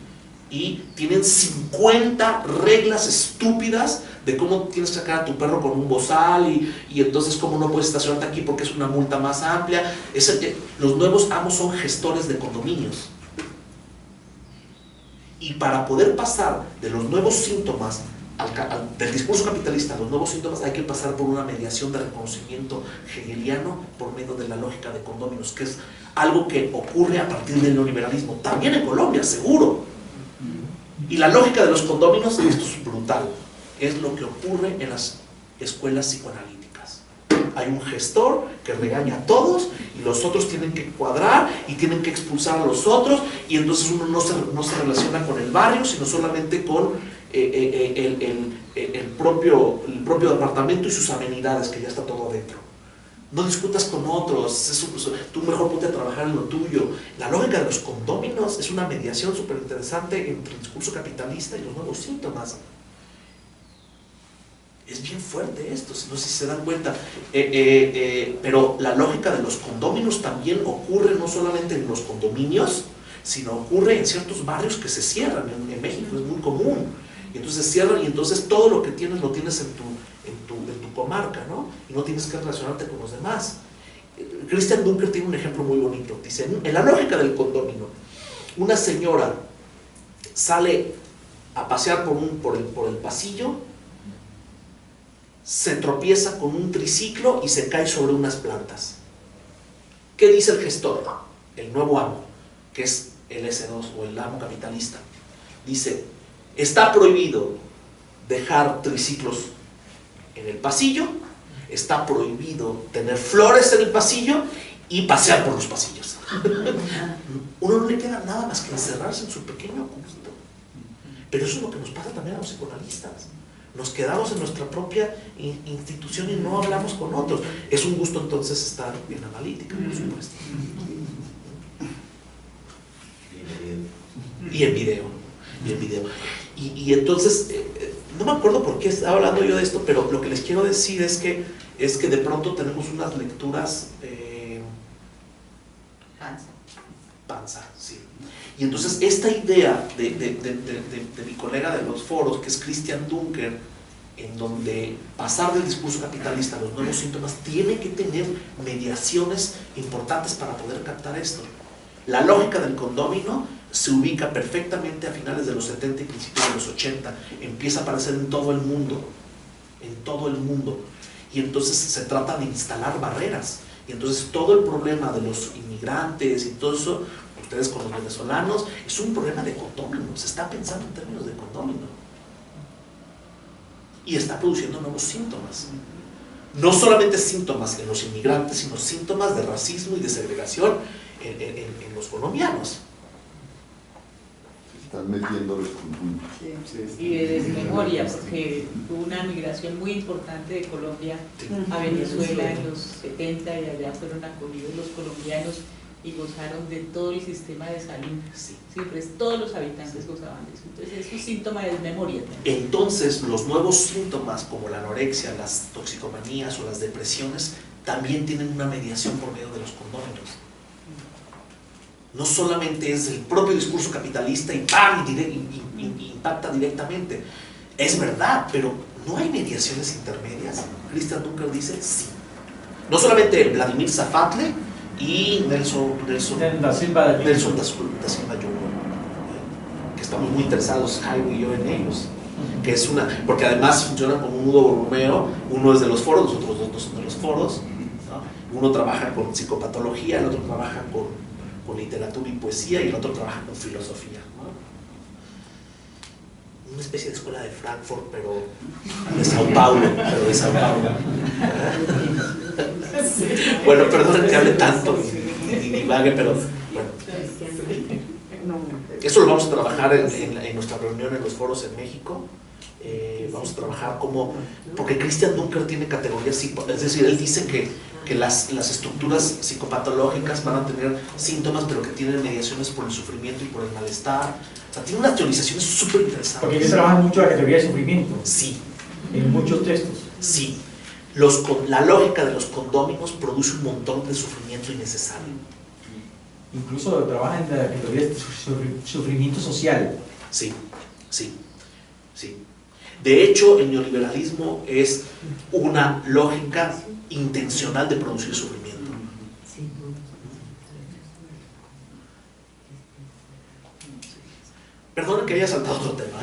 y tienen 50 reglas estúpidas de cómo tienes que sacar a tu perro con un bozal y entonces cómo no puedes estacionarte aquí porque es una multa más amplia. Los nuevos amos son gestores de condominios. Y para poder pasar de los nuevos síntomas del discurso capitalista a los nuevos síntomas, hay que pasar por una mediación de reconocimiento hegeliano por medio de la lógica de condóminos, que es algo que ocurre a partir del neoliberalismo, también en Colombia, seguro. Y la lógica de los condóminos, esto es brutal, es lo que ocurre en las escuelas psicoanalíticas. Hay un gestor que regaña a todos y los otros tienen que cuadrar y tienen que expulsar a los otros, y entonces uno no se relaciona con el barrio, sino solamente con el propio departamento y sus amenidades, que ya está todo adentro. No discutas con otros, tú mejor ponte a trabajar en lo tuyo. La lógica de los condóminos es una mediación súper interesante entre el discurso capitalista y los nuevos síntomas. Es bien fuerte esto, no sé si se dan cuenta, pero la lógica de los condóminos también ocurre no solamente en los condominios, sino ocurre en ciertos barrios que se cierran. En México es muy común, y entonces cierran, y entonces todo lo que tienes lo tienes en tu comarca, ¿no? Y no tienes que relacionarte con los demás. Christian Dunker tiene un ejemplo muy bonito. Dice, en la lógica del condomino, una señora sale a pasear por el pasillo, se tropieza con un triciclo y se cae sobre unas plantas. ¿Qué dice el gestor? El nuevo amo, que es el S2 o el amo capitalista. Dice, está prohibido dejar triciclos en el pasillo, está prohibido tener flores en el pasillo y pasear por los pasillos. Uno no le queda nada más que encerrarse en su pequeño cubito. Pero eso es lo que nos pasa también a los psicoanalistas. Nos quedamos en nuestra propia institución y no hablamos con otros. Es un gusto entonces estar en analítica, por supuesto. Y en video. Y entonces, no me acuerdo por qué estaba hablando yo de esto, pero lo que les quiero decir es que de pronto tenemos unas lecturas panza, sí. Y entonces esta idea de mi colega de los foros, que es Christian Dunker, en donde pasar del discurso capitalista a los nuevos síntomas tiene que tener mediaciones importantes para poder captar esto. La lógica del condómino se ubica perfectamente a finales de los 70 y principios de los 80, empieza a aparecer en todo el mundo, y entonces se trata de instalar barreras, y entonces todo el problema de los inmigrantes y todo eso, ustedes con los venezolanos, es un problema de condómino, se está pensando en términos de condómino, y está produciendo nuevos síntomas. No solamente síntomas en los inmigrantes, sino síntomas de racismo y de segregación en los colombianos. Están metiendo los conjuntos. Y de desmemoria, porque hubo una migración muy importante de Colombia a Venezuela en los 70, y allá fueron acogidos los colombianos y gozaron de todo el sistema de salud. Siempre todos los habitantes gozaban de eso. Entonces es un síntoma de desmemoria también. Entonces los nuevos síntomas como la anorexia, las toxicomanías o las depresiones también tienen una mediación por medio de los condóminos. No solamente es el propio discurso capitalista y ¡pam! Y impacta directamente. Es verdad, pero ¿no hay mediaciones intermedias? Christian Dunker dice sí. No solamente Vladimir Zafatle y Nelson da Silva Jr., que estamos muy interesados, Jairo y yo, en ellos. Que es porque además funcionan como un nudo borromeo. Uno es de los foros, los otros dos son de los foros, ¿no? Uno trabaja con psicopatología, el otro trabaja con literatura y poesía, y el otro trabaja con filosofía, ¿no? Una especie de escuela de Frankfurt, pero de Sao Paulo. Bueno, perdón que hable tanto y divague, pero bueno. Eso lo vamos a trabajar en nuestra reunión en los foros en México. Vamos a trabajar porque Christian Dunker tiene categorías, es decir, él dice que las estructuras psicopatológicas van a tener síntomas, pero que tienen mediaciones por el sufrimiento y por el malestar. O sea, tiene unas teorizaciones súper interesantes. Porque ellos trabajan mucho la categoría de sufrimiento. Sí. En muchos textos. Sí. La lógica de los condóminos produce un montón de sufrimiento innecesario. incluso trabaja en la categoría de sufrimiento social. Sí, sí, sí. De hecho, el neoliberalismo es una lógica intencional de producir sufrimiento. Perdonen que haya saltado otro tema,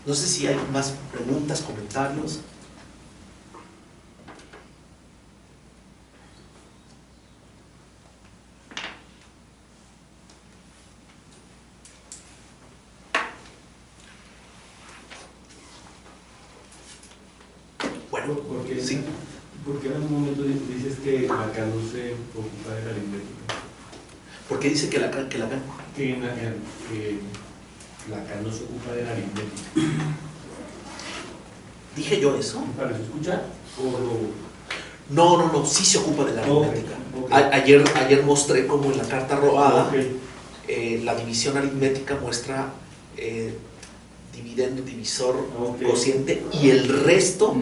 no sé si hay más preguntas, comentarios. Bueno, Porque, sí. porque en un momento dices que Lacan no se ocupa de la aritmética. ¿Por qué dice que Lacan? Que Lacan no se ocupa de la aritmética. ¿Dije yo eso? ¿Para escuchar? No, sí se ocupa de la aritmética. Okay. Ayer mostré cómo en la carta robada la división aritmética muestra dividendo, divisor, cociente, y el resto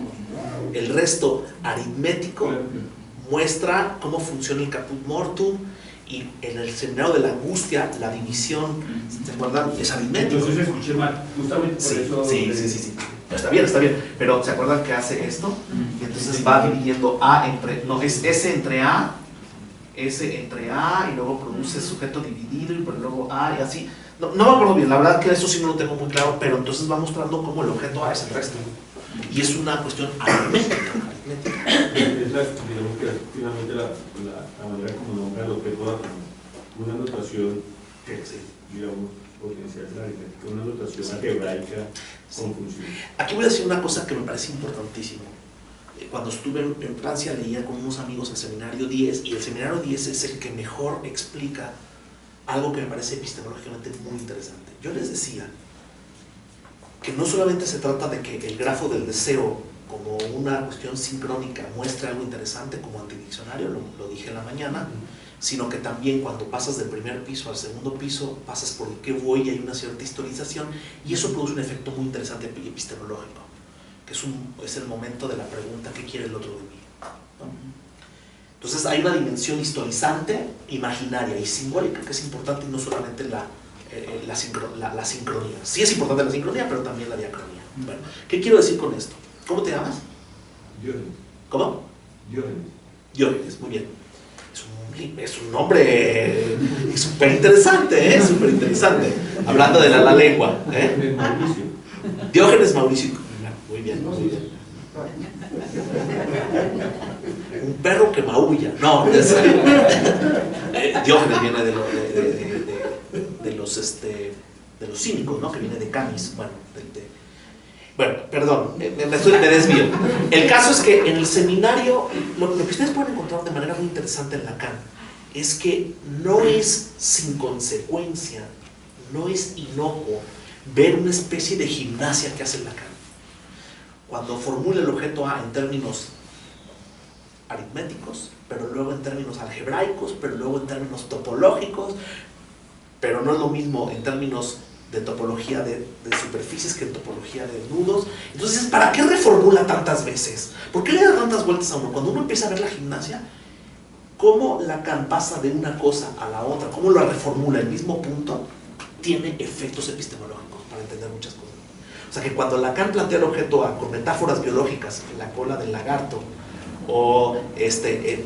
aritmético muestra cómo funciona el caput mortum, y en el seminario de la angustia la división, ¿se acuerdan? Es aritmético. Entonces escuché mal, justamente por eso. Sí. Está bien, pero ¿se acuerdan que hace esto? Y entonces va dividiendo A entre, no, es S entre A, S entre A, y luego produce sujeto dividido, y luego A, y así. No me acuerdo bien, la verdad que eso sí no lo tengo muy claro, pero entonces va mostrando cómo el objeto A es el resto. Y es una cuestión aritmética. Es digamos que finalmente la manera como nombra el objeto A, como una notación, digamos, potencial de la aritmética, una notación algebraica con función. Aquí voy a decir una cosa que me parece importantísimo. Cuando estuve en Francia leía con unos amigos el seminario 10, y el seminario 10 es el que mejor explica algo que me parece epistemológicamente muy interesante. Yo les decía que no solamente se trata de que el grafo del deseo como una cuestión sincrónica muestre algo interesante como antidiccionario, lo dije en la mañana, sino que también cuando pasas del primer piso al segundo piso, pasas por el qué voy y hay una cierta historización, y eso produce un efecto muy interesante epistemológico, que es el momento de la pregunta ¿qué quiere el otro de mí? ¿No? Entonces hay una dimensión historizante, imaginaria y simbólica que es importante, y no solamente la sincronía. Sí es importante la sincronía, pero también la diacronía. Bueno, ¿qué quiero decir con esto? ¿Cómo te llamas? Diógenes. ¿Cómo? Diógenes. Diógenes, muy bien. Es un nombre súper interesante, súper interesante. Hablando de la lengua. Mauricio. Diógenes Mauricio. Muy bien, muy bien. Un perro que maulla. No, Diógenes viene de los cínicos, ¿no? Que viene de Camis. Bueno, perdón, me desvío. El caso es que en el seminario, lo que ustedes pueden encontrar de manera muy interesante en Lacan es que no es sin consecuencia, no es inocuo ver una especie de gimnasia que hace Lacan. Cuando formula el objeto A en términos aritméticos, pero luego en términos algebraicos, pero luego en términos topológicos, pero no es lo mismo en términos de topología de superficies que en topología de nudos. Entonces, ¿para qué reformula tantas veces? ¿Por qué le da tantas vueltas a uno? Cuando uno empieza a ver la gimnasia, cómo Lacan pasa de una cosa a la otra, cómo la reformula el mismo punto, tiene efectos epistemológicos para entender muchas cosas. O sea que cuando Lacan plantea el objeto A con metáforas biológicas, en la cola del lagarto, o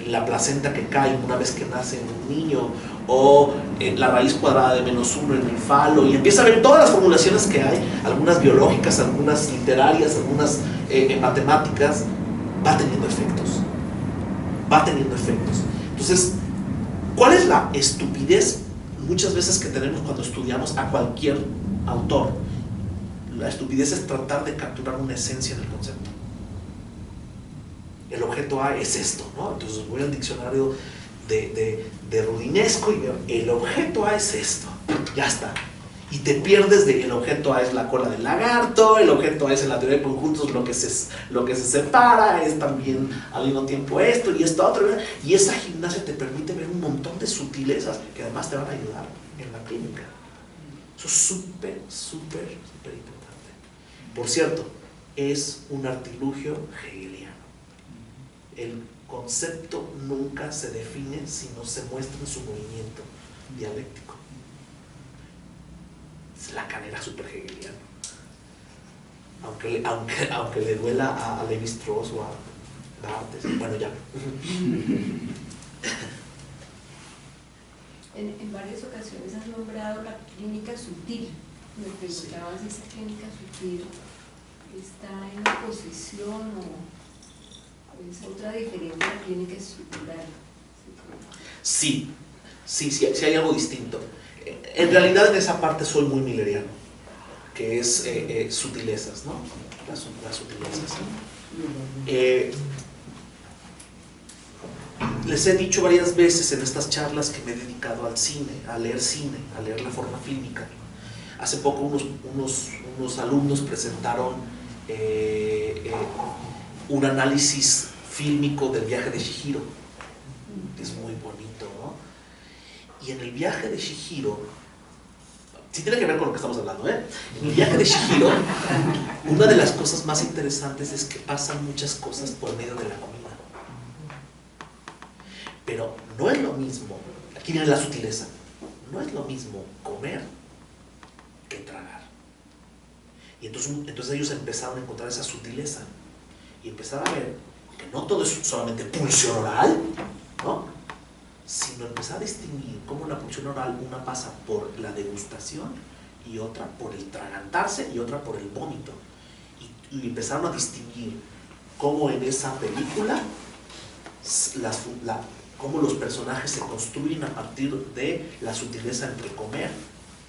la placenta que cae una vez que nace un niño, o la raíz cuadrada de -1 en el falo, y empieza a ver todas las formulaciones que hay, algunas biológicas, algunas literarias, algunas matemáticas, va teniendo efectos. Entonces, ¿cuál es la estupidez muchas veces que tenemos cuando estudiamos a cualquier autor? La estupidez es tratar de capturar una esencia del concepto. El objeto A es esto, ¿no? Entonces voy al diccionario de Rudinesco y veo, el objeto A es esto, ya está. Y te pierdes de que el objeto A es la cola del lagarto, el objeto A es en la teoría de conjuntos lo que se separa, es también al mismo tiempo esto y esto otro, ¿verdad? Y esa gimnasia te permite ver un montón de sutilezas que además te van a ayudar en la clínica. Eso es súper importante. Por cierto, es un artilugio hegeliano. El concepto nunca se define si no se muestra en su movimiento. dialéctico. Es Lacan súper hegeliano. Aunque le duela a Levi Strauss o a Barthes. Bueno, ya. En varias ocasiones has nombrado la clínica sutil. Me preguntaba si esa clínica sutil está en oposición o es otra diferente a la clínica estructural. Sí hay algo distinto. En realidad en esa parte soy muy milleriano, que es sutilezas, ¿no? Las sutilezas. Les he dicho varias veces en estas charlas que me he dedicado al cine, a leer la forma fílmica. Hace poco unos alumnos presentaron un análisis fílmico del viaje de Chihiro. Es muy bonito, ¿no? Y en el viaje de Chihiro, sí tiene que ver con lo que estamos hablando, ¿eh? En el viaje de Chihiro, una de las cosas más interesantes es que pasan muchas cosas por medio de la comida. Pero no es lo mismo, aquí viene la sutileza, no es lo mismo comer que tragar. Y entonces ellos empezaron a encontrar esa sutileza y empezaron a ver que no todo es solamente pulsión oral, ¿no? Sino empezar a distinguir cómo la pulsión oral una pasa por la degustación y otra por el tragantarse y otra por el vómito. Y empezaron a distinguir cómo en esa película cómo los personajes se construyen a partir de la sutileza entre comer,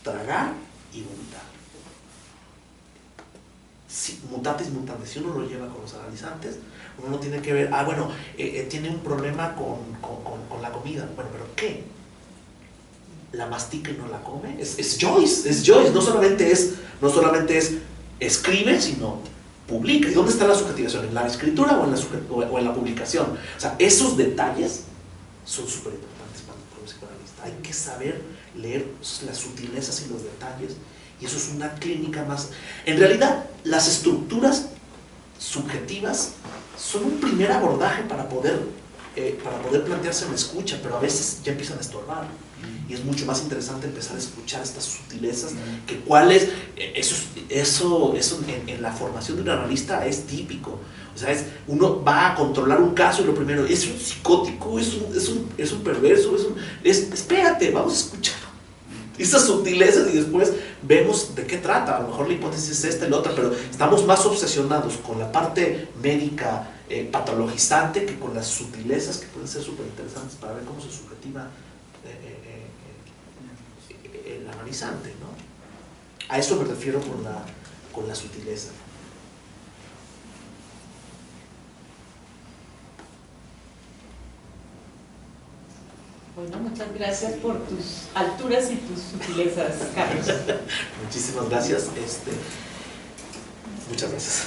tragar y vomitar. Mutatis mutandis, si uno lo lleva con los analizantes, uno no tiene que ver, tiene un problema con la comida. Bueno, ¿pero qué? ¿La mastica y no la come? Es Joyce, no solamente es escribe, sino publica. ¿Y dónde está la subjetivación? ¿En la escritura o en la publicación? O sea, esos detalles son súper importantes para un psicoanalista. Hay que saber leer las sutilezas y los detalles, y eso es una clínica más. En realidad, las estructuras subjetivas son un primer abordaje para poder plantearse una escucha, pero a veces ya empiezan a estorbar. Y es mucho más interesante empezar a escuchar estas sutilezas, que cuáles, eso en la formación de un analista es típico. O sea, uno va a controlar un caso y lo primero, es un psicótico, es un perverso, espérate, vamos a escuchar esas sutilezas y después vemos de qué trata. A lo mejor la hipótesis es esta y la otra, pero estamos más obsesionados con la parte médica patologizante que con las sutilezas, que pueden ser súper interesantes para ver cómo se subjetiva el analizante, ¿no? A eso me refiero con la sutileza. Bueno, muchas gracias por tus alturas y tus sutilezas, Carlos. Muchísimas gracias. Muchas gracias.